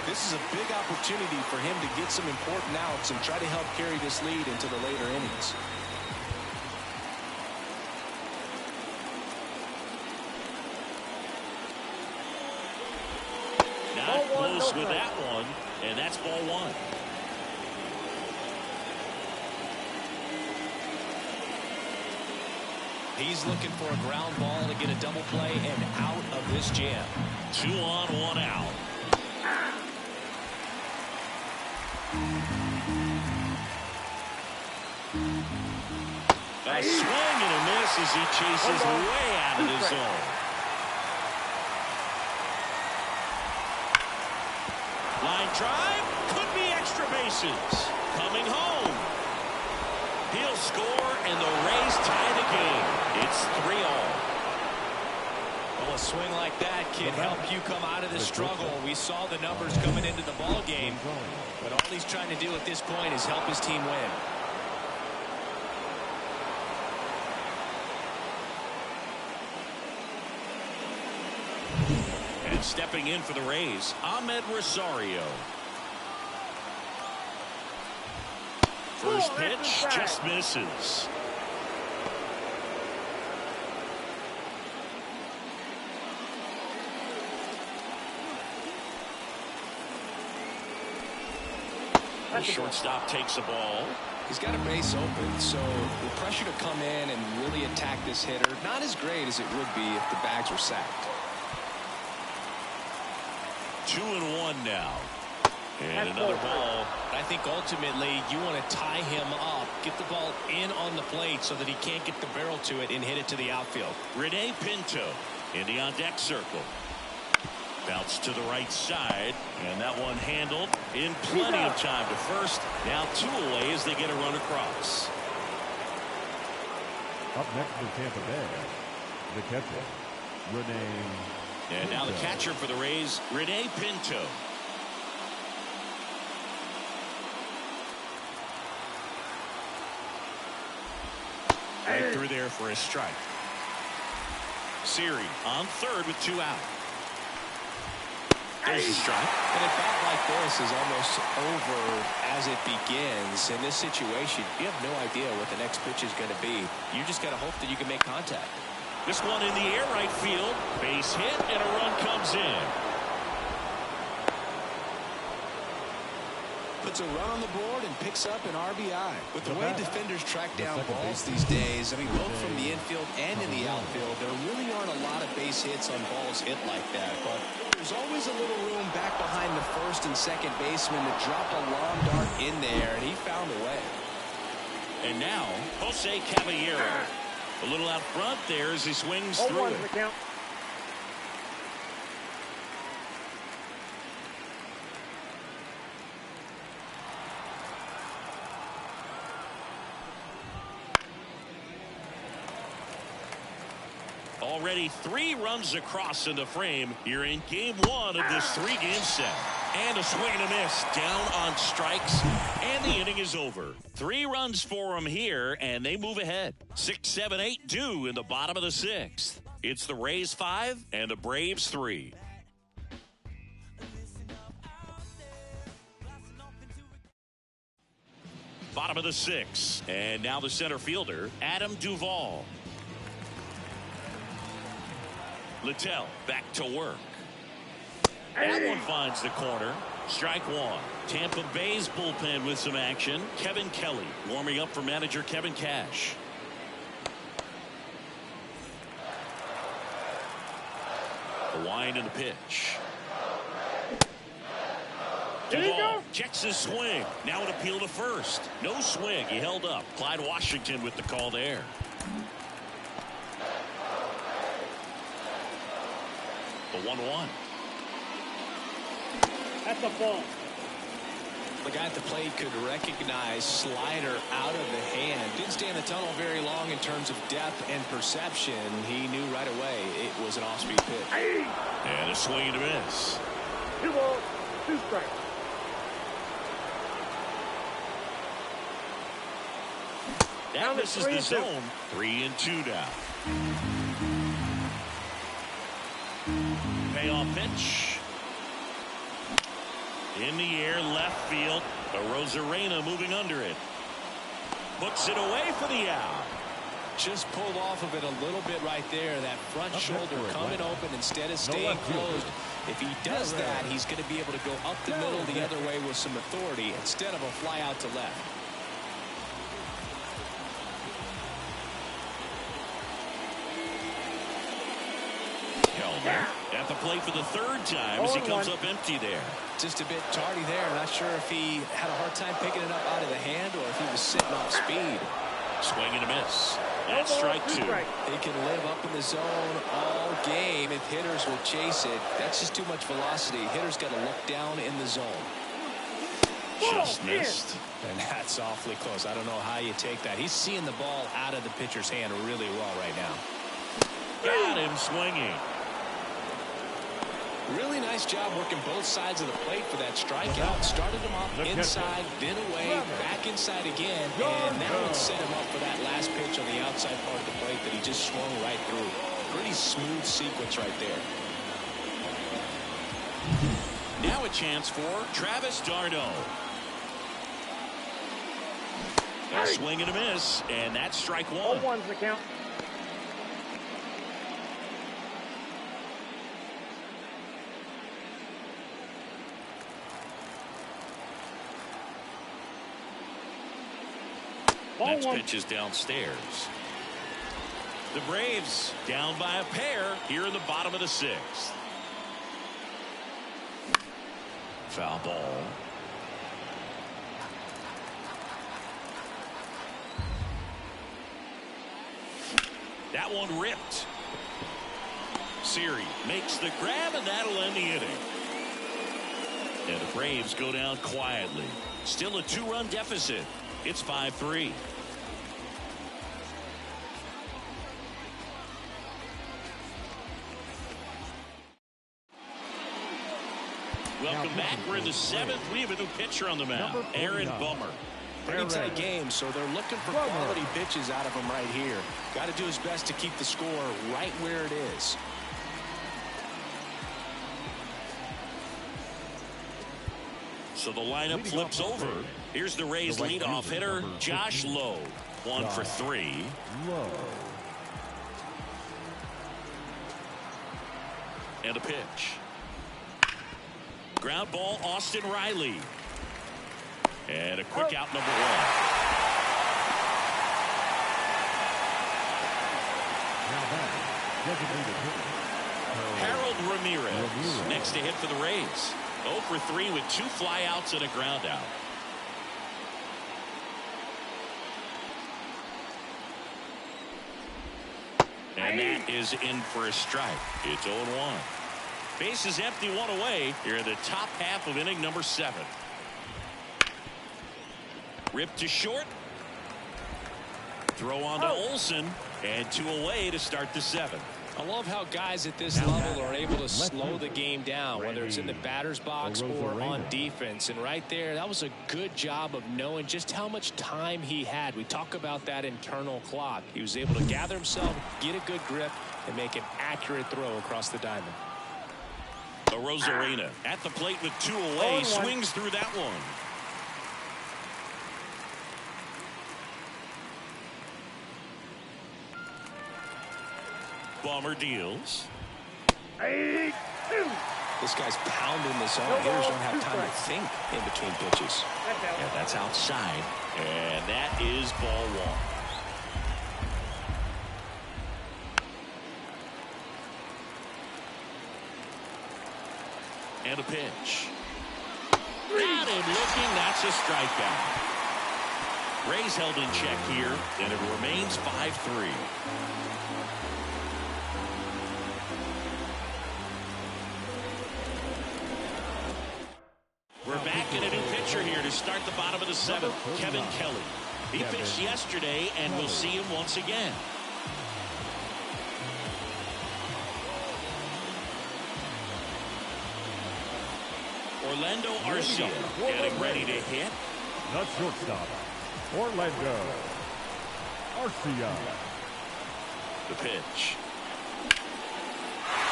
this is a big opportunity for him to get some important outs and try to help carry this lead into the later innings. Not close with that one, and that's ball 1. He's looking for a ground ball to get a double play and out of this jam. 2 on, 1 out. A swing and a miss as he chases way out of the zone. Line drive, could be extra bases. Coming home. He'll score, and the Rays tie the game. It's 3-all. Well, a swing like that can help you come out of the struggle. We saw the numbers coming into the ball game, but all he's trying to do at this point is help his team win. And stepping in for the Rays, Ahmed Rosario. First pitch just misses. Shortstop takes the ball. He's got a base open, so the pressure to come in and really attack this hitter, not as great as it would be if the bags were sacked. 2-1 now. And another ball. I think ultimately you want to tie him up, get the ball in on the plate so that he can't get the barrel to it and hit it to the outfield. Rene Pinto in the on-deck circle. Bounce to the right side, and that one handled in plenty of time to first. Now 2 away as they get a run across. Up next for Tampa Bay, the catcher, Rene. And now the catcher for the Rays, Rene Pinto. Right through there for a strike. Siri on third with 2 out. There's a strike. And a bat like this is almost over as it begins. In this situation, you have no idea what the next pitch is going to be. You just got to hope that you can make contact. This one in the air, right field. Base hit, and a run comes in. Puts a run on the board and picks up an RBI. With the way defenders track down balls these days, I mean, both from the infield and in the outfield, there really aren't a lot of base hits on balls hit like that. But there's always a little room back behind the first and second baseman to drop a long dart in there, and he found a way. And now, Jose Caballero. A little out front there as he swings through it. Already 3 runs across in the frame here in game 1 of this 3-game set. And a swing and a miss down on strikes, and the inning is over. 3 runs for them here, and they move ahead. 6, 7, 8 due in the bottom of the 6th. It's the Rays 5 and the Braves 3. Bottom of the 6th, and now the center fielder, Adam Duvall. Littell back to work. That one finds the corner. Strike 1. Tampa Bay's bullpen with some action. Kevin Kelly warming up for manager Kevin Cash. The wind and the pitch. Duvall checks his swing. Now an appeal to first. No swing. He held up. Clyde Washington with the call there. The 1-1. That's a ball. The guy at the plate could recognize slider out of the hand. Didn't stay in the tunnel very long in terms of depth and perception. He knew right away it was an off-speed pitch. And a swing and a miss. 2 balls, 2 strikes. That misses the zone. 3-2 now. Payoff pitch. In the air, left field. Rosarena moving under it. Puts it away for the out. Just pulled off of it a little bit right there. That front shoulder coming open instead of staying closed. If he does that, he's going to be able to go up the middle the other way with some authority instead of a fly out to left. Kelner at the plate for the 3rd time as he comes up empty there. Just a bit tardy there. Not sure if he had a hard time picking it up out of the hand or if he was sitting off speed. Swing and a miss. That's strike 2. They can live up in the zone all game if hitters will chase it. That's just too much velocity. Hitters got to look down in the zone. Just missed. And that's awfully close. I don't know how you take that. He's seeing the ball out of the pitcher's hand really well right now. Got him swinging. Really nice job working both sides of the plate for that strikeout. Started him off inside, then away, back inside again, and now it set him up for that last pitch on the outside part of the plate that he just swung right through. Pretty smooth sequence right there. Now a chance for Travis d'Arnaud. A swing and a miss, and that's strike 1. 0-1's the count. Next pitch is downstairs. The Braves down by a pair here in the bottom of the sixth. Foul ball. That one ripped. Siri makes the grab, and that'll end the inning. And the Braves go down quietly. Still a 2-run deficit. It's 5-3. Welcome back. We're in the seventh. We have a new pitcher on the mound, Aaron Bummer. Pretty tight game, so they're looking for quality pitches out of him right here. Got to do his best to keep the score right where it is. So the lineup flips over. Here's the Rays leadoff hitter, Josh Lowe. 1 for 3. And a pitch. Ground ball, Austin Riley. And a quick out, number 1. Harold Ramirez next to hit for the Rays. 0 for 3 with 2 flyouts and a ground out. And that is in for a strike. It's 0-1. Base is empty, 1 away. Here in the top half of inning number 7. Ripped to short. Throw on to Olsen. And 2 away to start the 7th. I love how guys at this level are able to slow the game down, whether it's in the batter's box or on defense. And right there, that was a good job of knowing just how much time he had. We talk about that internal clock. He was able to gather himself, get a good grip, and make an accurate throw across the diamond. Rosarina at the plate with 2 away. Swings through that one. Bummer deals. This guy's pounding the zone. Hitters don't have time to think in between pitches. Yeah, that's outside. And that is ball 1. And a pitch. Got him looking. That's a strikeout. Rays held in check here, and it remains 5-3. We're back in a new pitcher here to start the bottom of the 7th, Kevin Kelly. He pitched yesterday, and we'll see him once again. Orlando Arcia getting ready to hit. The shortstop, Orlando Arcia. The pitch.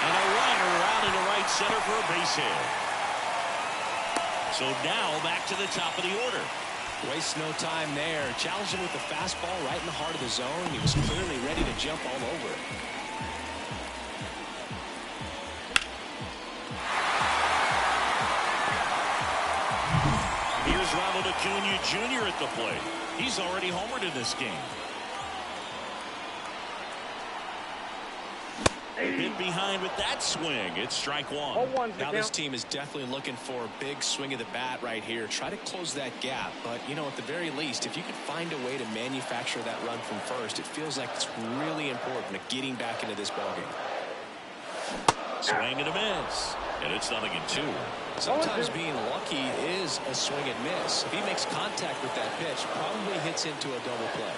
And a runner around into right center for a base hit. So now back to the top of the order. Waste no time there. Challenged him with the fastball right in the heart of the zone. He was clearly ready to jump all over it. Here's Ronald Acuna Jr. at the plate. He's already homered in this game. Hit behind with that swing. It's strike 1. Now this team is definitely looking for a big swing of the bat right here. Try to close that gap. But, you know, at the very least, if you could find a way to manufacture that run from first, it feels like it's really important to getting back into this ballgame. Swing and a miss. And it's 0-2. Sometimes being lucky is a swing and miss. If he makes contact with that pitch, probably hits into a double play.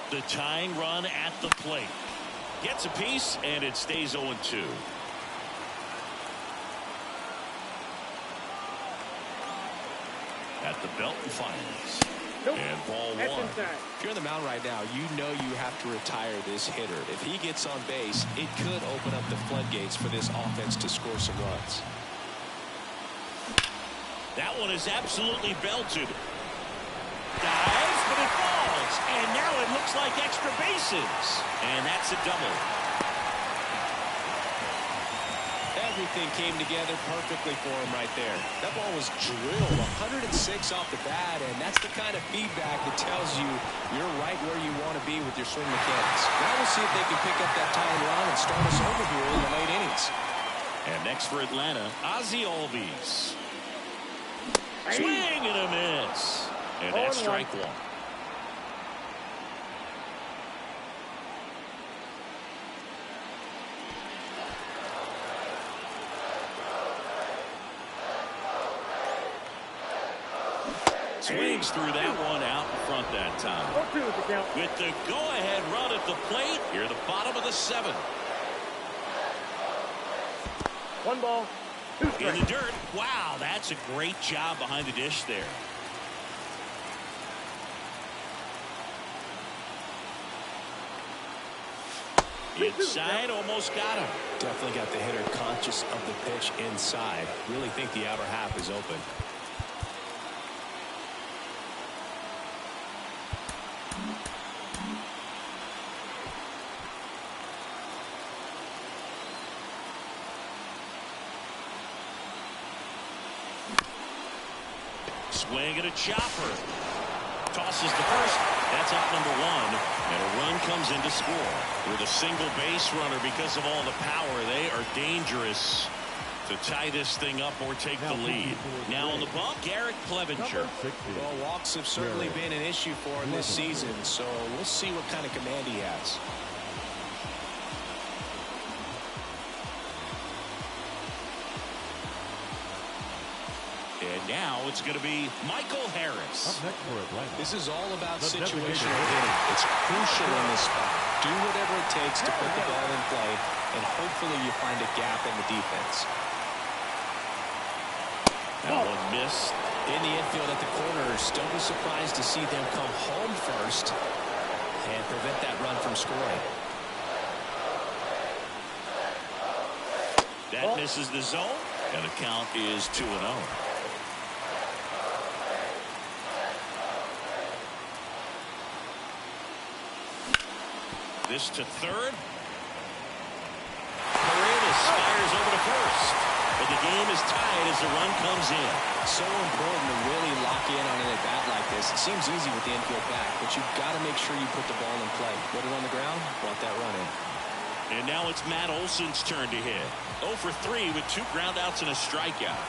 The tying run at the plate. Gets a piece, and it stays 0-2. At the belt and fires. And ball 1. If you're on the mound right now, you know you have to retire this hitter. If he gets on base, it could open up the floodgates for this offense to score some runs. That one is absolutely belted. Dives, but it falls. And now it looks like extra bases. And that's a double. Everything came together perfectly for him right there. That ball was drilled 106 off the bat, and that's the kind of feedback that tells you you're right where you want to be with your swing mechanics. Now we'll see if they can pick up that tying run and start us over here in the late innings. And next for Atlanta, Ozzie Albies. Swing and a miss. And that's strike one. Swings through that one out in front that time. With the go-ahead run at the plate, here at the bottom of the seventh. 1 ball, 2 strikes. In the dirt. Wow, that's a great job behind the dish there. Inside, almost got him. Definitely got the hitter conscious of the pitch inside. Really think the outer half is open. Swing and a chopper. Tosses the first. That's out number 1. And a run comes in to score. With a single base runner, because of all the power, they are dangerous to tie this thing up or take the lead. Now on the bump, Garrett Clevenger. Well, walks have certainly been an issue for him this season, so we'll see what kind of command he has. And now it's going to be Michael Harris. Up next for Atlanta. This is all about The situational designated hitting. It's crucial in this spot. Do whatever it takes to put the ball in play, and hopefully you find a gap in the defense. That one missed. In the infield at the corners, don't be surprised to see them come home first and prevent that run from scoring. That misses the zone, and the count is 2-0. This to third. Paredes fires over to first. But the game is tied as the run comes in. So important to really lock in on an at-bat like this. It seems easy with the infield back, but you've got to make sure you put the ball in play. Put it on the ground, brought that run in. And now it's Matt Olson's turn to hit. 0 for 3 with 2 groundouts and a strikeout.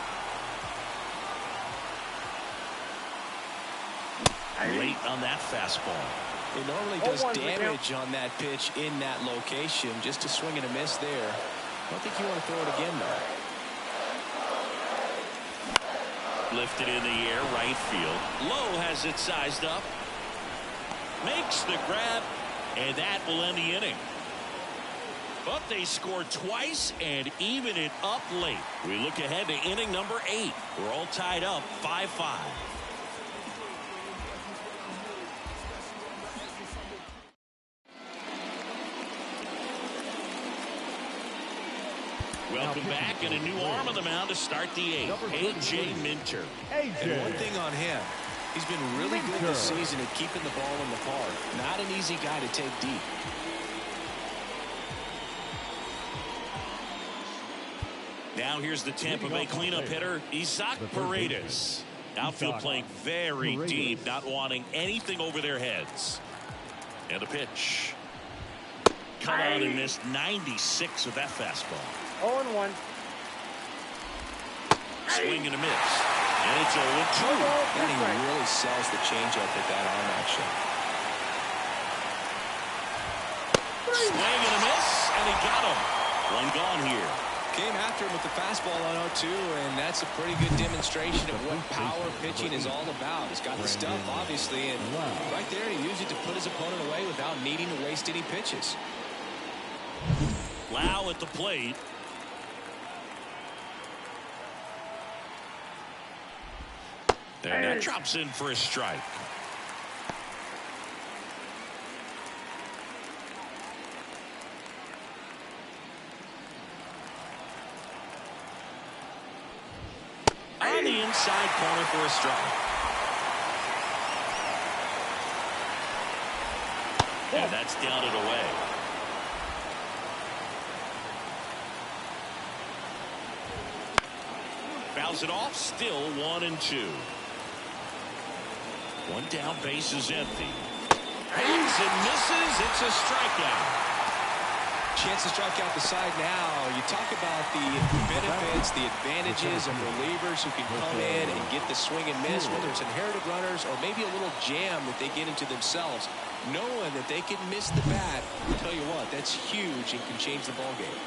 Late on that fastball. It normally does damage on that pitch in that location. Just a swing and a miss there. I don't think you want to throw it again, though. Lifted in the air, right field. Lowe has it sized up. Makes the grab, and that will end the inning. But they scored twice and even it up late. We look ahead to inning number 8. We're all tied up 5-5. Welcome back, and a new arm on the mound to start the 8th. A.J. Minter. And one thing on him, he's been really good this season at keeping the ball in the park. Not an easy guy to take deep. Now here's the Tampa Bay cleanup hitter, Isaac Paredes. Outfield playing very deep, not wanting anything over their heads. And a pitch. Come on and missed 96 with that fastball. 0-1. Swing and a miss. And it's 0-2. And he really sells the changeup with that arm action. Swing and a miss, and he got him. One gone here. Came after him with the fastball on 0-2, and that's a pretty good demonstration of what power pitching is all about. He's got the stuff, obviously, and right there he used it to put his opponent away without needing to waste any pitches. Lau at the plate. And that drops in for a strike. On the inside corner for a strike. And that's down and away. Fouls it off. Still 1-2. One down, base is empty. Hangs and misses. It's a strikeout. Chance to strike out the side now. You talk about the benefits, the advantages of relievers who can come in and get the swing and miss, whether it's inherited runners or maybe a little jam that they get into themselves. Knowing that they can miss the bat, I'll tell you what, that's huge and can change the ball game.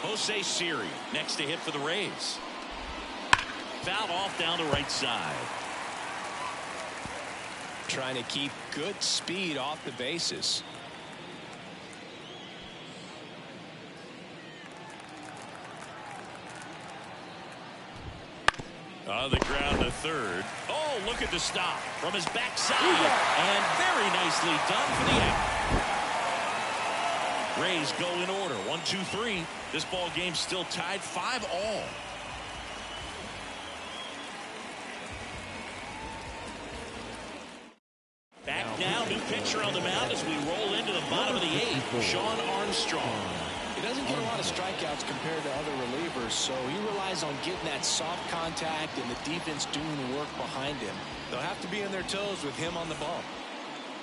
Jose Siri next to hit for the Rays. Fouled off down the right side. Trying to keep good speed off the bases. On the ground to third. Oh, look at the stop from his backside. And very nicely done for the out. Rays go in order. 1-2-3. This ball game's still tied 5-all. Back now, new pitcher on the mound as we roll into the bottom of the eighth. Sean Armstrong. He doesn't get a lot of strikeouts compared to other relievers, so he relies on getting that soft contact and the defense doing the work behind him. They'll have to be on their toes with him on the ball.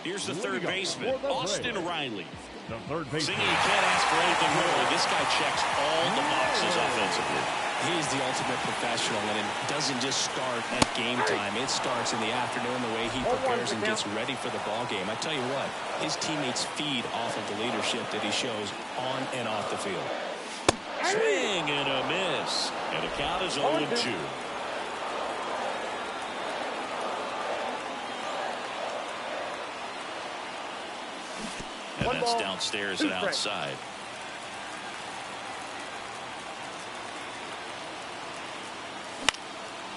Here's the third baseman, Austin Riley. The third baseman. Singing, you can't ask for anything more. This guy checks all the boxes offensively. He's the ultimate professional, and it doesn't just start at game time. It starts in the afternoon, the way he prepares and gets ready for the ball game. I tell you what, his teammates feed off of the leadership that he shows on and off the field. Swing and a miss. And the count is 0-2. And that's downstairs and outside.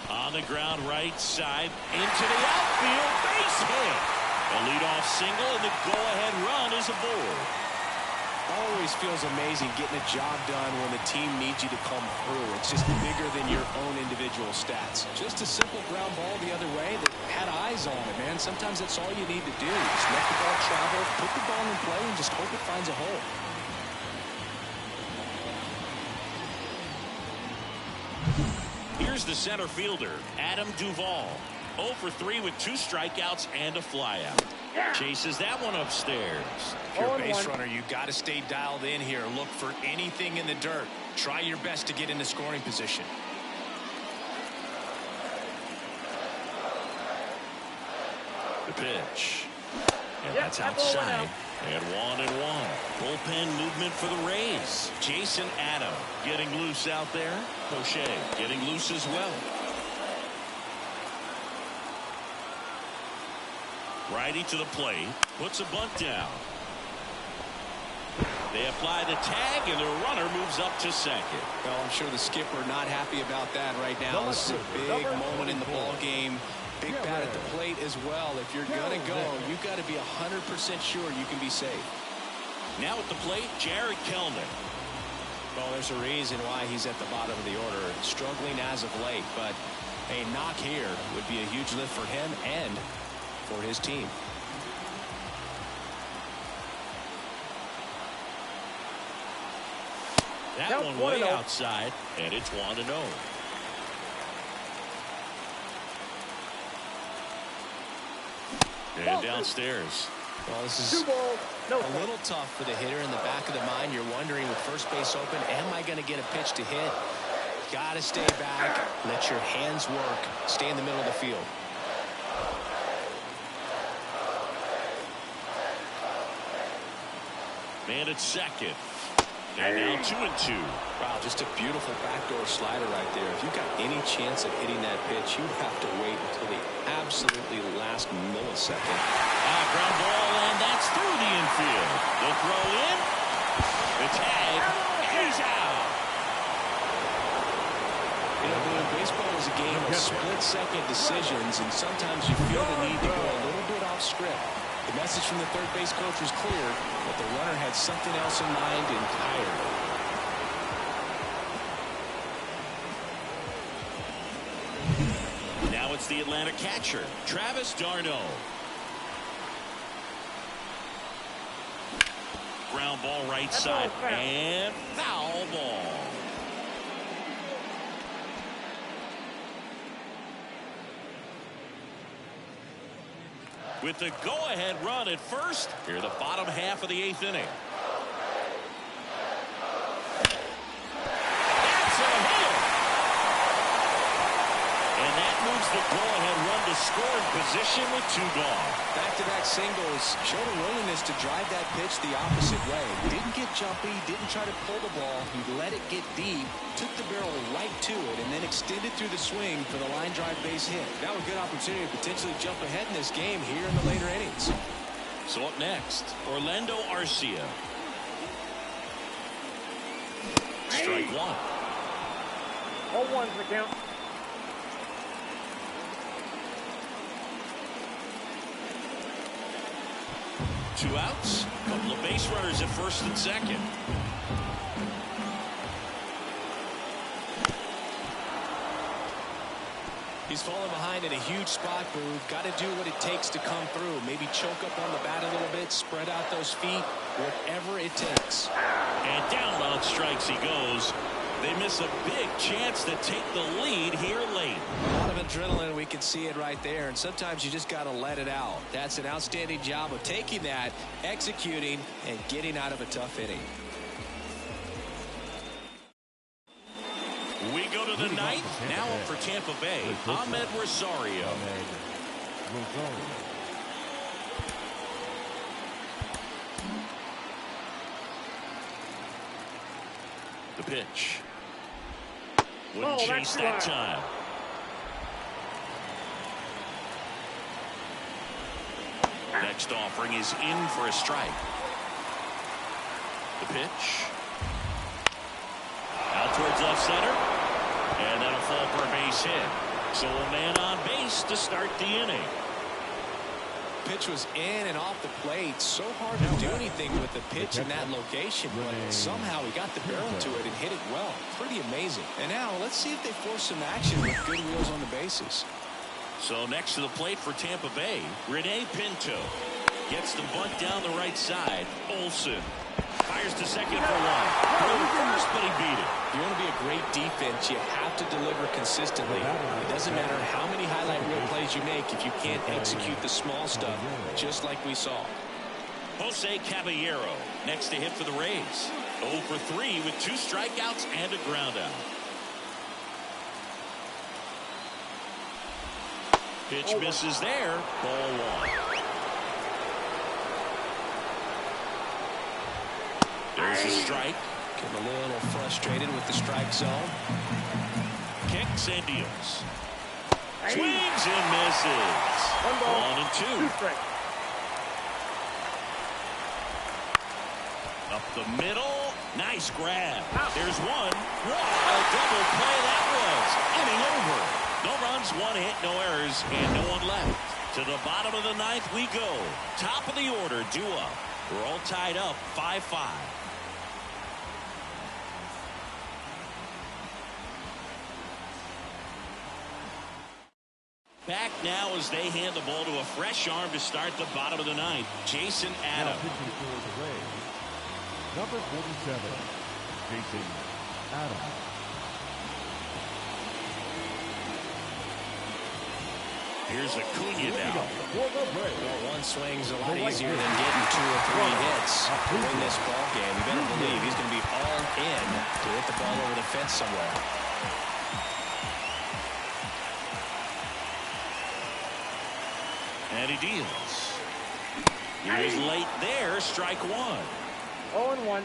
On the ground right side into the outfield, base hit. A leadoff single and the go-ahead run is aboard. Always feels amazing getting a job done when the team needs you to come through. It's just bigger than your own individual stats. Just a simple ground ball the other way that had eyes on it, man. Sometimes that's all you need to do. Just let the ball travel, put the ball in play, and just hope it finds a hole. Here's the center fielder, Adam Duvall. 0 for 3 with 2 strikeouts and a flyout. Chases that one upstairs. If you're a base runner, you got to stay dialed in here. Look for anything in the dirt. Try your best to get into scoring position. The pitch. And that's outside. And 1-1. Bullpen movement for the Rays. Jason Adam getting loose out there. O'Shea getting loose as well. Righty to the plate. Puts a bunt down. They apply the tag and the runner moves up to second. Well, I'm sure the skipper not happy about that right now. This is a big moment in the ball game. Big bat at the plate as well. If you're going to go, you've got to be 100% sure you can be safe. Now at the plate, Jared Kellner. Well, there's a reason why he's at the bottom of the order. Struggling as of late, but a knock here would be a huge lift for him and for his team. That one way outside, and it's 1-0. And downstairs. Well, this is a little tough for the hitter in the back of the mind. You're wondering with first base open, am I going to get a pitch to hit? Got to stay back. Let your hands work. Stay in the middle of the field. Man at second. And now 2-2. Wow, just a beautiful backdoor slider right there. If you've got any chance of hitting that pitch, you have to wait until the absolutely last millisecond. Ground ball, and that's through the infield. The throw in. The tag. He's out. You know, baseball is a game of split-second decisions, and sometimes you feel the need to go a little bit off script. The message from the third base coach was clear, but the runner had something else in mind entirely. Now it's the Atlanta catcher, Travis d'Arnaud. Ground ball right side, and foul ball. with the go-ahead run at first here in the bottom half of the 8th inning. That's a hit! And that moves the go-ahead run to scoring position with 2 gone. Back-to-back singles showed a willingness to drive that pitch the opposite way. Didn't get jumpy, didn't try to pull the ball. He let it get deep, took the barrel right to it, and then extended through the swing for the line drive base hit. That was a good opportunity to potentially jump ahead in this game here in the later innings. So up next, Orlando Arcia. Strike 1. 0-1's the count. Two outs, couple of base runners at first and second. He's falling behind in a huge spot move. Got to do what it takes to come through. Maybe choke up on the bat a little bit, spread out those feet, whatever it takes. And down on strikes he goes. They miss a big chance to take the lead here late. A lot of adrenaline, we can see it right there, and sometimes you just got to let it out. That's an outstanding job of taking that, executing, and getting out of a tough inning. We go to the 9th. Now up for Tampa Bay, Ahmed Rosario. The pitch. Wouldn't chase that time. Next offering is in for a strike. The pitch. Out towards left center. And that'll fall for a base hit. So a man on base to start the inning. Pitch was in and off the plate. So hard to do anything with the pitch in that location, but somehow he got the barrel to it and hit it well. Pretty amazing. And now let's see if they force some action with good wheels on the bases. So next to the plate for Tampa Bay, Rene Pinto gets the bunt down the right side. Olsen fires to second for 1. First, but he beat it. If you want to be a great defense, you have to deliver consistently. It doesn't matter how many highlight reel plays you make if you can't execute the small stuff, just like we saw. Jose Caballero next to hit for the Rays. 0 for 3 with 2 strikeouts and a ground out. Pitch misses there. Ball 1. There's a strike. Getting a little frustrated with the strike zone. Kicks and deals. Swings and misses. 1 ball, 1 and 2. 2 strikes. Up the middle. Nice grab. There's one. A double play that was. Inning over. No runs, 1 hit, no errors, and no one left. To the bottom of the 9th we go. Top of the order, due up. We're all tied up, 5-5. Back now as they hand the ball to a fresh arm to start the bottom of the 9th. Jason Adams. Number 47, Jason Adams. Here's Acuna now. Well, one swing's a lot easier than getting 2 or 3 hits to win this ball game. You better believe he's going to be all in to hit the ball over the fence somewhere. And he deals. He was late there, strike 1. 0-1.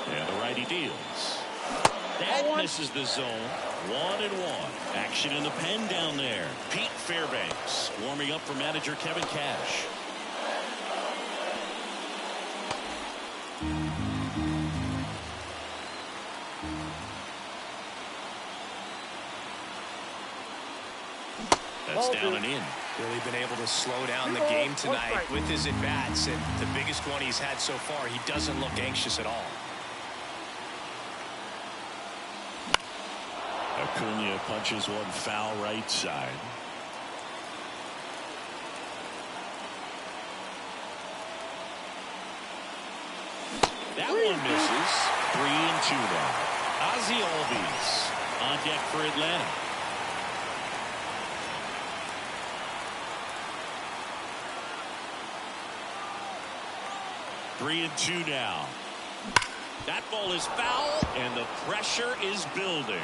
And the righty deals. That misses the zone. 1-1. Action in the pen down there. Pete Fairbanks warming up for manager Kevin Cash. That's down and in. Really been able to slow down the game tonight with his at-bats, and the biggest one he's had so far, he doesn't look anxious at all. Acuna punches one foul right side. That one misses. 3-2 now. Ozzie Albies on deck for Atlanta. Three and two now. That ball is foul, and the pressure is building.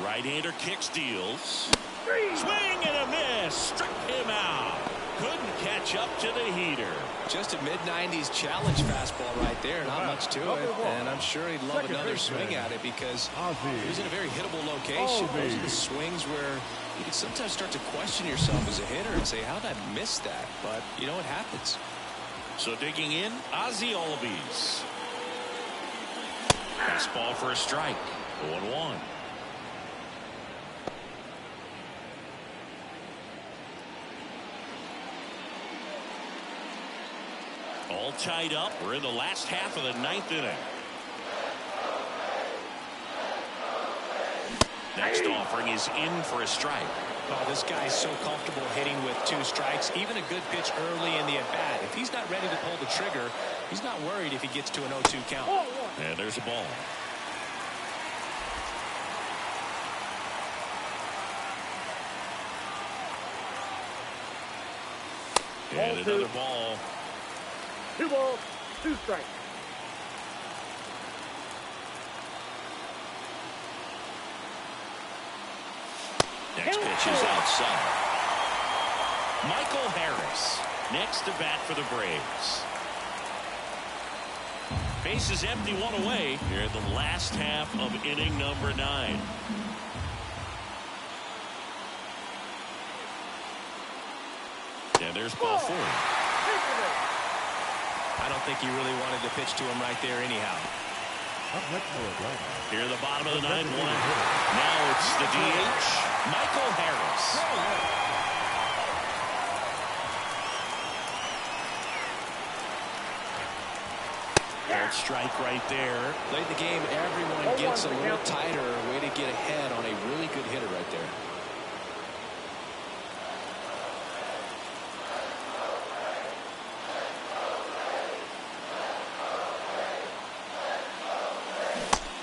Right-hander kicks, deals. Swing and a miss. Struck him out. Couldn't catch up to the heater. Just a mid-90s challenge fastball right there. Not much to it. And I'm sure he'd love another swing at it because he was in a very hittable location. Those are the swings where you can sometimes start to question yourself as a hitter and say, how'd I miss that? But you know what happens. So digging in, Ozzie Albies. Fastball for a strike. 0-1. All tied up. We're in the last half of the ninth inning. Next offering is in for a strike. Oh, this guy's so comfortable hitting with 2 strikes. Even a good pitch early in the at-bat. If he's not ready to pull the trigger, he's not worried if he gets to an 0-2 count. And there's a ball. And another ball. 2 balls, 2 strikes. Next pitch is outside. Michael Harris next to bat for the Braves. Base is empty, 1 away here in the last half of inning number 9. And there's ball 4. I don't think he really wanted to pitch to him right there anyhow. Here in the bottom of the 9th inning. Now it's the DH, Michael Harris. That strike right there. Late in the game, everyone gets a little tighter. Way to get ahead on a really good hitter right there.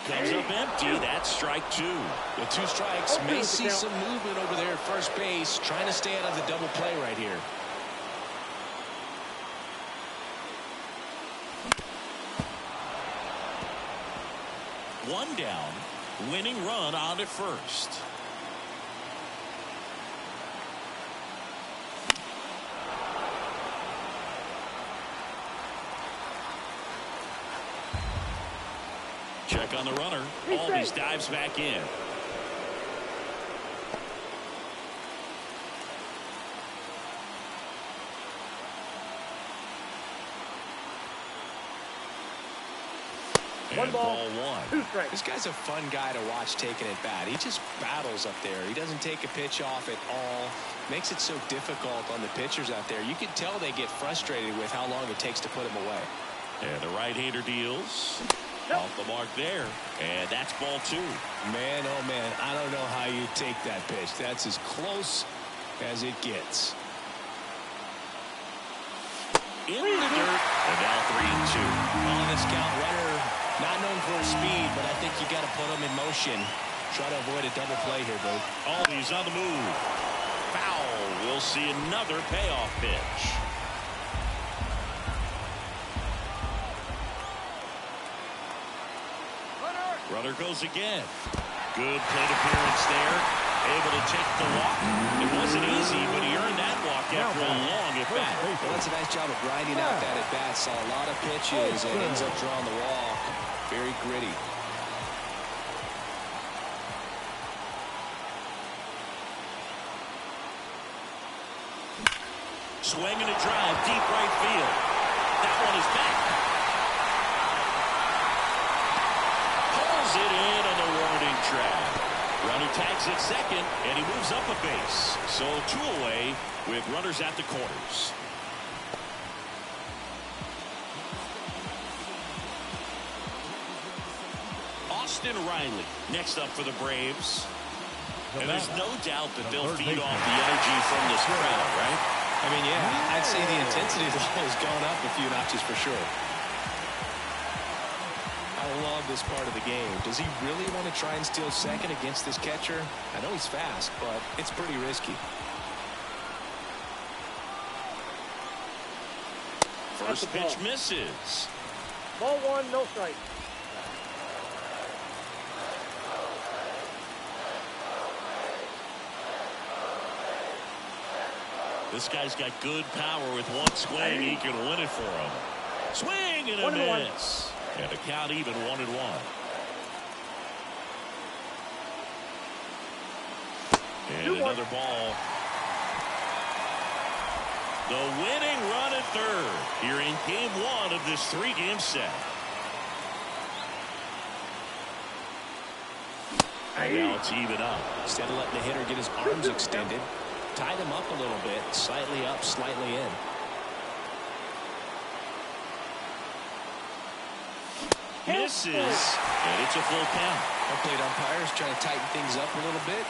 Comes up empty. That's strike 2. With 2 strikes, may see some movement over there at first base, trying to stay out of the double play right here. One down, winning run on at first. Check on the runner. Albies dives back in. And ball 1. This guy's a fun guy to watch taking at bat. He just battles up there. He doesn't take a pitch off at all. Makes it so difficult on the pitchers out there. You can tell they get frustrated with how long it takes to put him away. And the right-hander deals. Off the mark there. And that's ball 2. Man, oh man, I don't know how you take that pitch. That's as close as it gets. In the dirt. And now 3-2. On this count, runner not known for his speed, but I think you got to put him in motion. Try to avoid a double play here, bud. Albies on the move. Foul. We'll see another payoff pitch. Runner goes again. Good plate appearance there. Able to take the walk. It wasn't easy, but he earned that walk after a long at-bat. Well, that's a nice job of grinding out that at-bat. Saw a lot of pitches and ends up drawing the walk. Very gritty. Swing and a drive, deep right field. That one is back. Pulls it in on the warning track. Runner tags at second, and he moves up a base. So 2 away with runners at the corners. Austin Riley next up for the Braves. And there's no doubt that they'll feed off the energy from this crowd, right? I mean, yeah, I'd say the intensity level has gone up a few notches for sure. I love this part of the game. Does he really want to try and steal second against this catcher? I know he's fast, but it's pretty risky. First pitch misses. Ball one, no strike. This guy's got good power. With one swing, he can win it for him. Swing and a miss. And the count even 1-1. And another ball. The winning run at third here in game one of this 3-game set. And now it's even up. Instead of letting the hitter get his arms extended, tied him up a little bit, slightly up, slightly in. Misses, and it's a full count. Our plate umpires trying to tighten things up a little bit.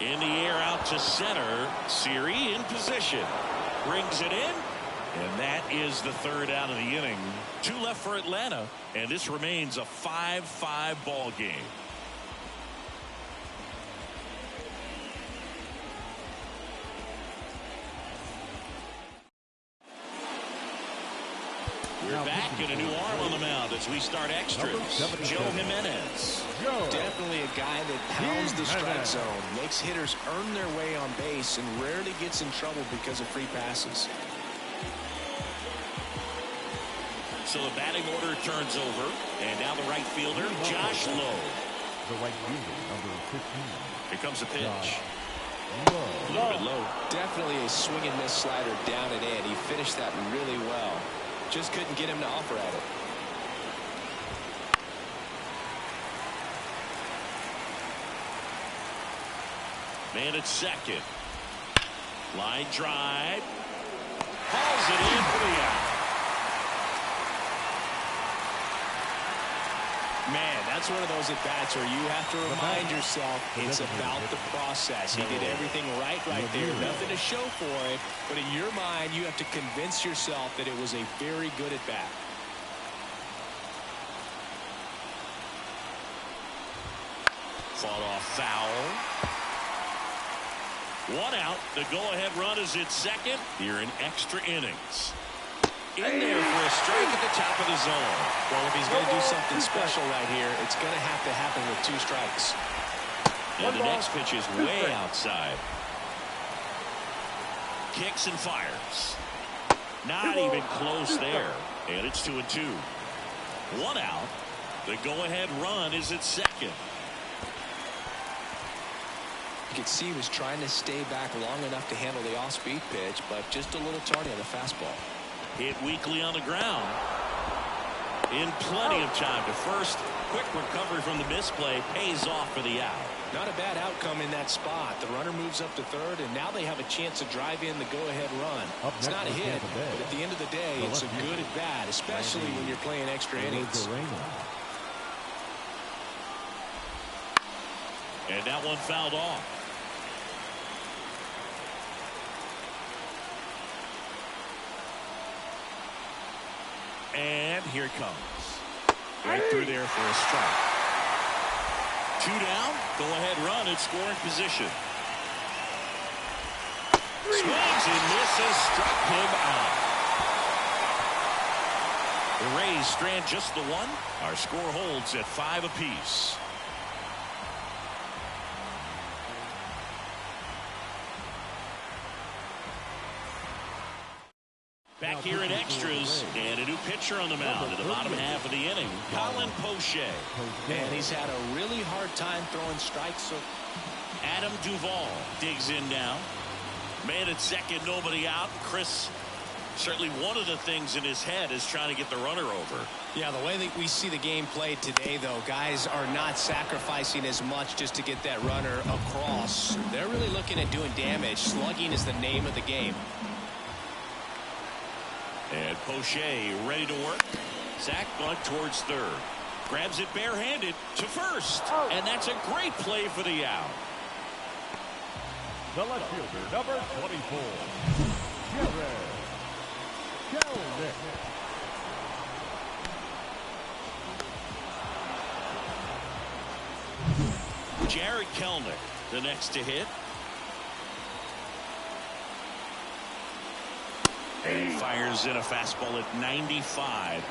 In the air out to center. Siri in position. Brings it in. And that is the third out of the inning. 2 left for Atlanta. And this remains a 5-5 ball game. We're back in a new arm on the mound as we start extras. Joe Jimenez. Definitely a guy that pounds the strike zone, makes hitters earn their way on base, and rarely gets in trouble because of free passes. So the batting order turns over, and now the right fielder, Josh Lowe. The right fielder, number 15. Here comes a pitch. Lowe. A little bit low. Definitely a swing and miss slider down and in. He finished that really well. Just couldn't get him to offer at it. Man at second. Line drive. Hauls it in for the out. Man, that's one of those at-bats where you have to remind yourself it's about the process. He did everything right there. Nothing to show for it. But in your mind, you have to convince yourself that it was a very good at-bat. Fought off foul. 1 out. The go-ahead run is at second here in extra innings. In there for a strike at the top of the zone. Well, if he's going to do something special right here, it's going to have to happen with 2 strikes. And the next pitch is way outside. Kicks and fires. Not even close there. And it's 2-2. 1 out. The go-ahead run is at second. You could see he was trying to stay back long enough to handle the off-speed pitch, but just a little tardy on the fastball. Hit weakly on the ground. In plenty of time to first. Quick recovery from the misplay pays off for the out. Not a bad outcome in that spot. The runner moves up to third, and now they have a chance to drive in the go-ahead run. It's not a hit, but at the end of the day, it's a good at-bat, especially when you're playing extra innings. And that one fouled off. And here it comes. Right through there for a strike. 2 down. Go ahead run at scoring position. Swings and misses. Struck him out. The Rays strand just the 1. Our score holds at 5 apiece. Back here in extras, and a new pitcher on the mound in the bottom half of the inning, Colin Poche. And he's had a really hard time throwing strikes. So Adam Duvall digs in now. Man at second, nobody out. Chris Certainly one of the things in his head is trying to get the runner over. Yeah, the way that we see the game played today, though, guys are not sacrificing as much just to get that runner across. They're really looking at doing damage. Slugging is the name of the game. And Poche ready to work. Zach bunt towards third. Grabs it barehanded to first. And that's a great play for the out. The left fielder, number 24, Jared Kelnick. Jared Kelnick, the next to hit. And he fires in a fastball at 95.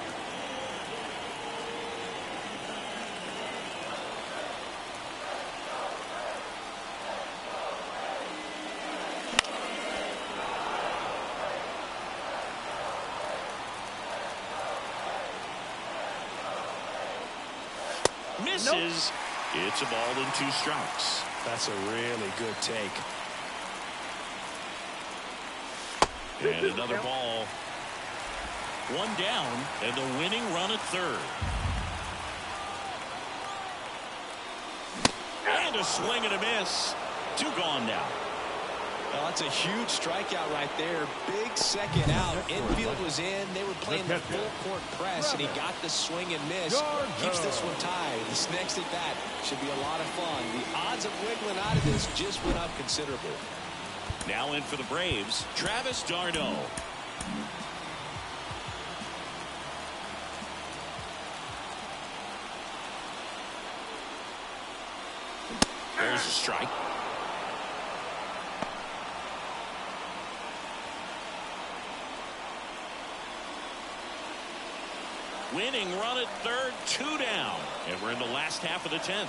Misses. Nope. It's a ball and 2 strikes. That's a really good take. And another ball. 1 down, and the winning run at third. And a swing and a miss. 2 gone now. Well, that's a huge strikeout right there. Big second out. Infield was in. They were playing the full court press, and he got the swing and miss. Keeps this one tied. This next at bat should be a lot of fun. The odds of wiggling out of this just went up considerably. Now in for the Braves, Travis d'Arnaud. There's a strike. Winning run at third, 2 down. And we're in the last half of the 10th.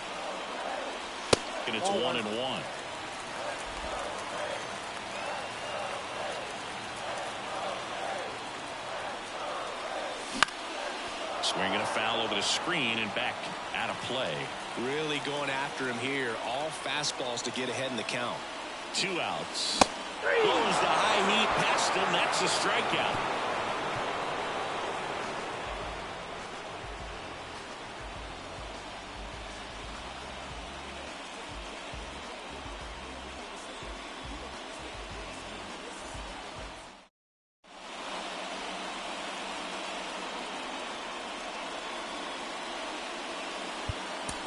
And it's 1-1. Swinging a foul over the screen and back out of play. Really going after him here. All fastballs to get ahead in the count. 2 outs. Goes the high heat past him. That's a strikeout.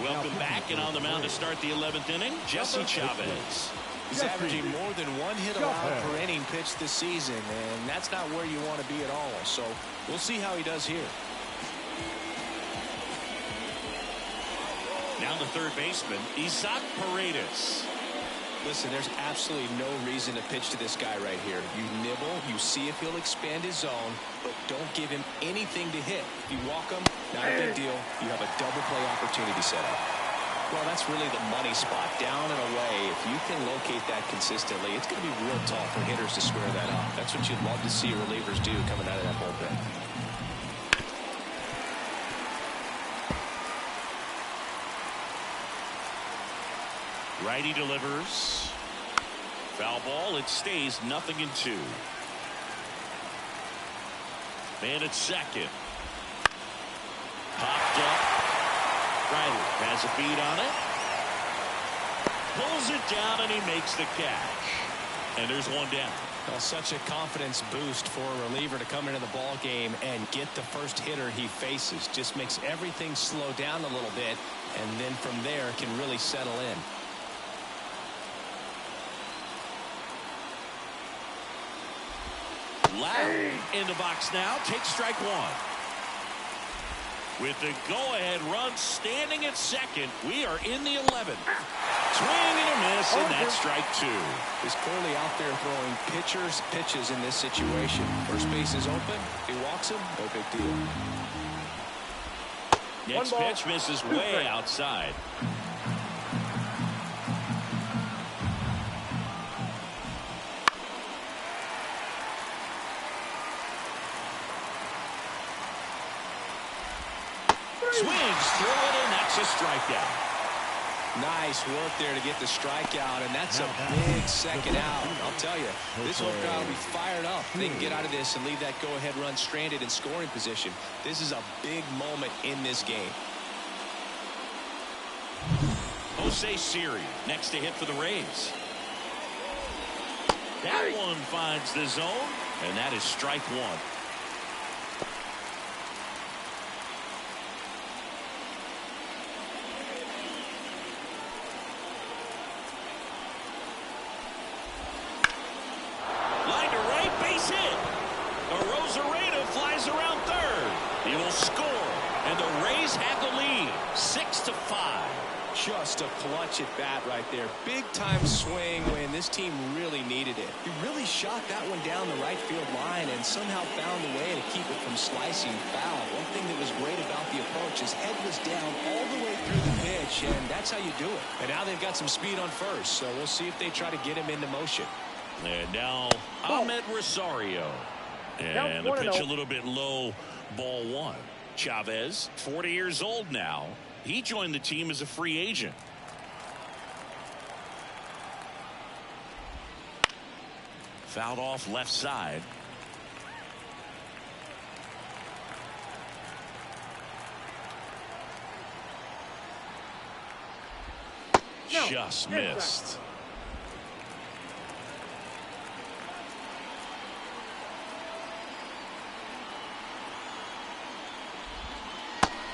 Welcome back, and on the mound to start the 11th inning, Jesse Chavez. He's averaging more than 1 hit allowed per inning pitched this season, and that's not where you want to be at all. So we'll see how he does here. Now the third baseman, Isaac Paredes. Listen, there's absolutely no reason to pitch to this guy right here. You nibble, you see if he'll expand his zone, but don't give him anything to hit. If you walk him, not a big deal. You have a double play opportunity set up. Well, that's really the money spot, down and away. If you can locate that consistently, it's going to be real tough for hitters to square that up. That's what you'd love to see relievers do coming out of that bullpen. Righty delivers. Foul ball. It stays 0-2. Man at second. Popped up. Riley has a beat on it. Pulls it down, and he makes the catch. And there's 1 down. Well, such a confidence boost for a reliever to come into the ball game and get the first hitter he faces. Just makes everything slow down a little bit, and then from there can really settle in. Loud in the box now. Takes strike 1. With the go-ahead run standing at second, we are in the 11th. Swing and a miss, and that's strike 2. He's clearly out there throwing pitches in this situation. First base is open. He walks him. No big deal. Next pitch misses way outside. Swings through it, and that's a strikeout. Nice work there to get the strikeout, and that's a big second out. I'll tell you, this whole crowd will be fired up. They can get out of this and leave that go-ahead run stranded in scoring position. This is a big moment in this game. Jose Siri next to hit for the Rays. That one finds the zone, and that is strike one. Line to right, base hit. Arozarena flies around third. He will score, and the Rays have the lead, 6-5. Just a clutch at bat right there. Big time swing when this team really needed it. He really shot that one down the right field line and somehow found a way to keep it from slicing foul. One thing that was great about the approach, his head was down all the way through the pitch, and that's how you do it. And now they've got some speed on first, so we'll see if they try to get him into motion. And now Ahmed Rosario. And the pitch a little bit low, ball one. Chavez, 40 years old now. He joined the team as a free agent. Fouled off left side. Just missed.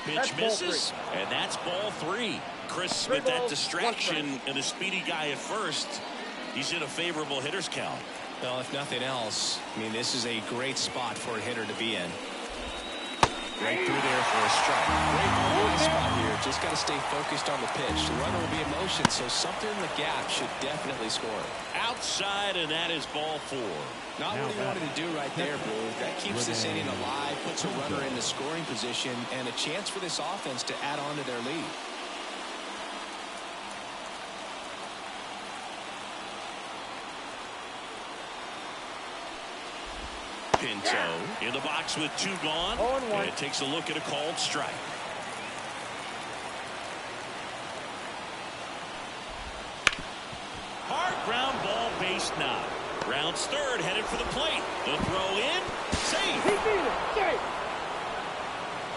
Pitch misses, and that's ball three. Chris Smith, that distraction and a speedy guy at first. He's in a favorable hitter's count. Well, if nothing else, I mean, this is a great spot for a hitter to be in. Right through there for a strike. Great moving spot here. Just got to stay focused on the pitch. The runner will be in motion, so something in the gap should definitely score. Outside, and that is ball four. Not what he wanted to do right there, Blue. That keeps this inning alive, puts a runner in the scoring position, and a chance for this offense to add on to their lead. Pinto in the box with two gone. And it takes a look at a called strike. Hard ground ball, base knock. Rounds third, headed for the plate. The throw in, safe.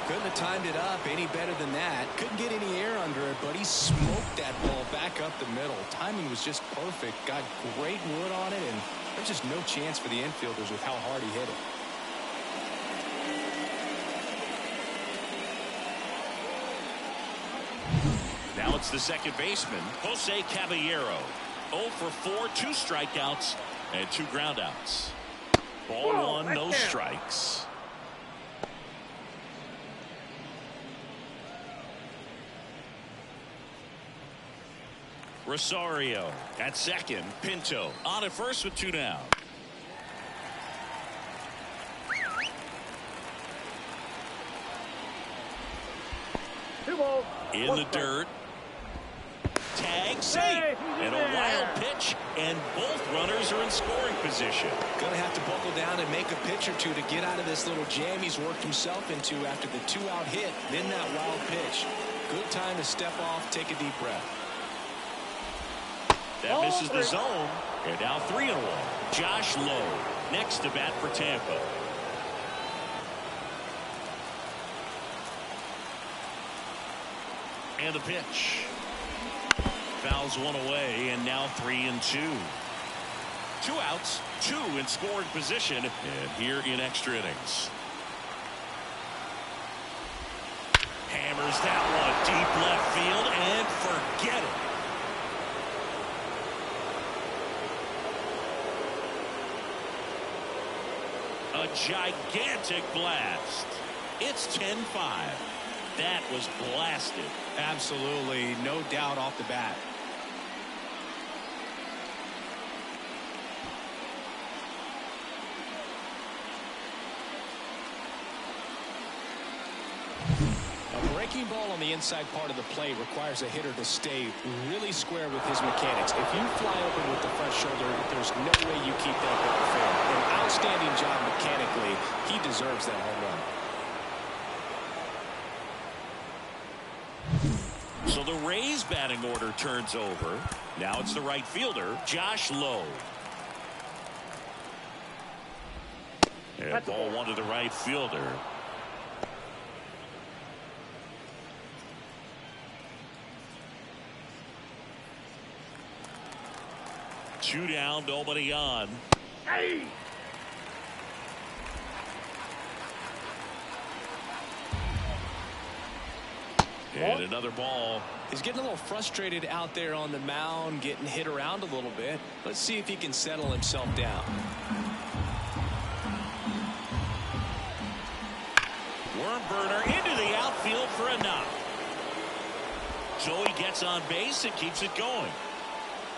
Couldn't have timed it up any better than that. Couldn't get any air under it, but he smoked that ball back up the middle. Timing was just perfect. Got great wood on it, and there's just no chance for the infielders with how hard he hit it. Now it's the second baseman, Jose Caballero. 0 for 4, 2 strikeouts, and 2 groundouts. Ball one, no strikes. Rosario at second. Pinto on at first with 2 down. In the dirt. Tag safe. And a wild pitch, and both runners are in scoring position. Gonna have to buckle down and make a pitch or two to get out of this little jam he's worked himself into after the 2-out hit, then that wild pitch. Good time to step off, take a deep breath. That misses the zone, and now 3-1. Josh Lowe next to bat for Tampa. And the pitch. Fouls one away, and now 3-2. 2 outs, 2 in scoring position, and here in extra innings. Hammers that one deep left field, and forget it. A gigantic blast. It's 10-5. That was blasted. Absolutely, no doubt off the bat. A breaking ball on the inside part of the plate requires a hitter to stay really square with his mechanics. If you fly open with the front shoulder, there's no way you keep that ball fair. An outstanding job mechanically. He deserves that home run. So the Rays his batting order turns over. Now it's the right fielder, Josh Lowe. And ball one to the right fielder. Two down, nobody on. Hey! And another ball. He's getting a little frustrated out there on the mound, getting hit around a little bit. Let's see if he can settle himself down. Worm burner into the outfield for a knock. So he gets on base and keeps it going.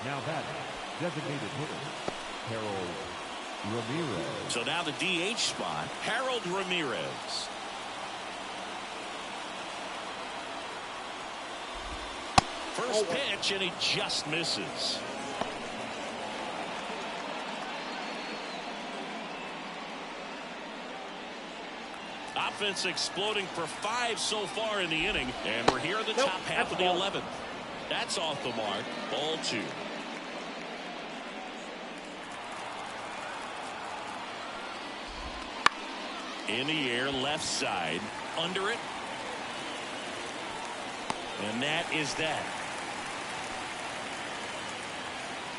Now batting, designated hitter, Harold Ramirez. So now the DH spot, Harold Ramirez. First pitch, and he just misses. Offense exploding for 5 so far in the inning, and we're here in the top half of the 11th. That's off the mark. Ball 2. In the air, left side, under it. And that is that.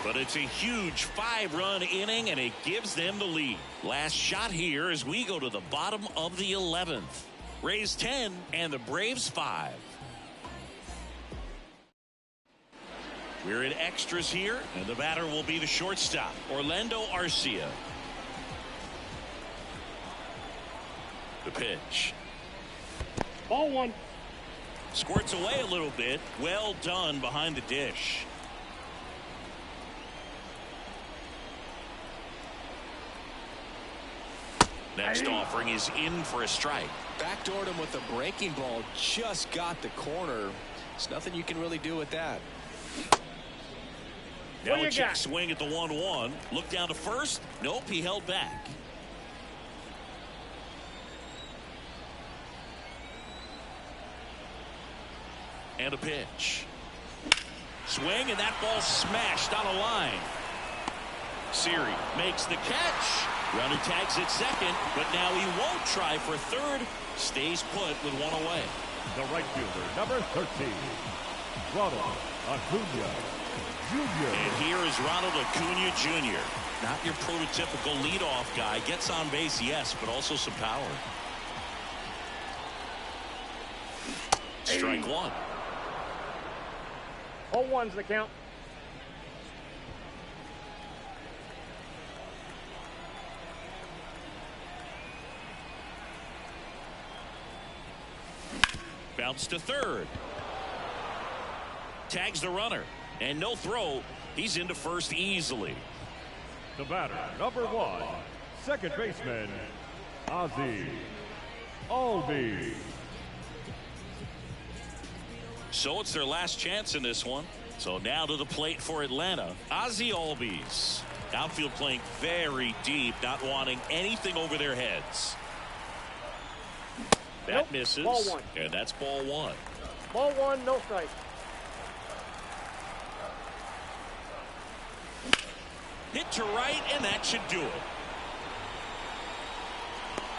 But it's a huge 5-run inning, and it gives them the lead. Last shot here as we go to the bottom of the 11th. Rays 10 and the Braves 5. We're in extras here, and the batter will be the shortstop, Orlando Arcia. The pitch. Ball 1. Squirts away a little bit. Well done behind the dish. Next offering is in for a strike. Backdoored him with a breaking ball. Just got the corner. There's nothing you can really do with that. Now a check swing at the 1-1. Look down to first. Nope, he held back. And a pitch. Swing, and that ball smashed on a line. Siri makes the catch. Runner tags at second, but now he won't try for third. Stays put with one away. The right fielder, number 13, Ronald Acuna Jr. And here is Ronald Acuna Jr. Not your prototypical leadoff guy. Gets on base, yes, but also some power. Strike one. 0-1's the count. Bounce to third. Tags the runner. And no throw. He's into first easily. The batter, number 1, second baseman, Ozzie Albies. So it's their last chance in this one. So now to the plate for Atlanta, Ozzie Albies. Outfield playing very deep, not wanting anything over their heads. That misses. Ball 1. And that's ball 1. Ball 1, no strike. Hit to right, and that should do it.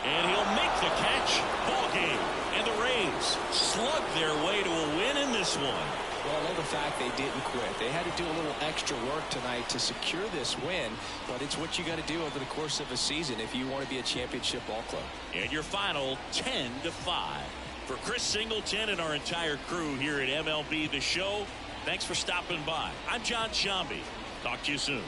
And he'll make the catch. Ball game. And the Rays slug their way to a win in this one. Well, I love the fact they didn't quit. They had to do a little extra work tonight to secure this win, but it's what you got to do over the course of a season if you want to be a championship ball club. And your final 10-5. For Chris Singleton and our entire crew here at MLB The Show, thanks for stopping by. I'm John Shambi. Talk to you soon.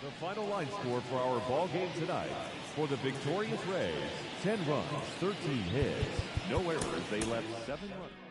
The final line score for our ball game tonight. For the victorious Rays, 10 runs, 13 hits. No errors, they left 7 runs.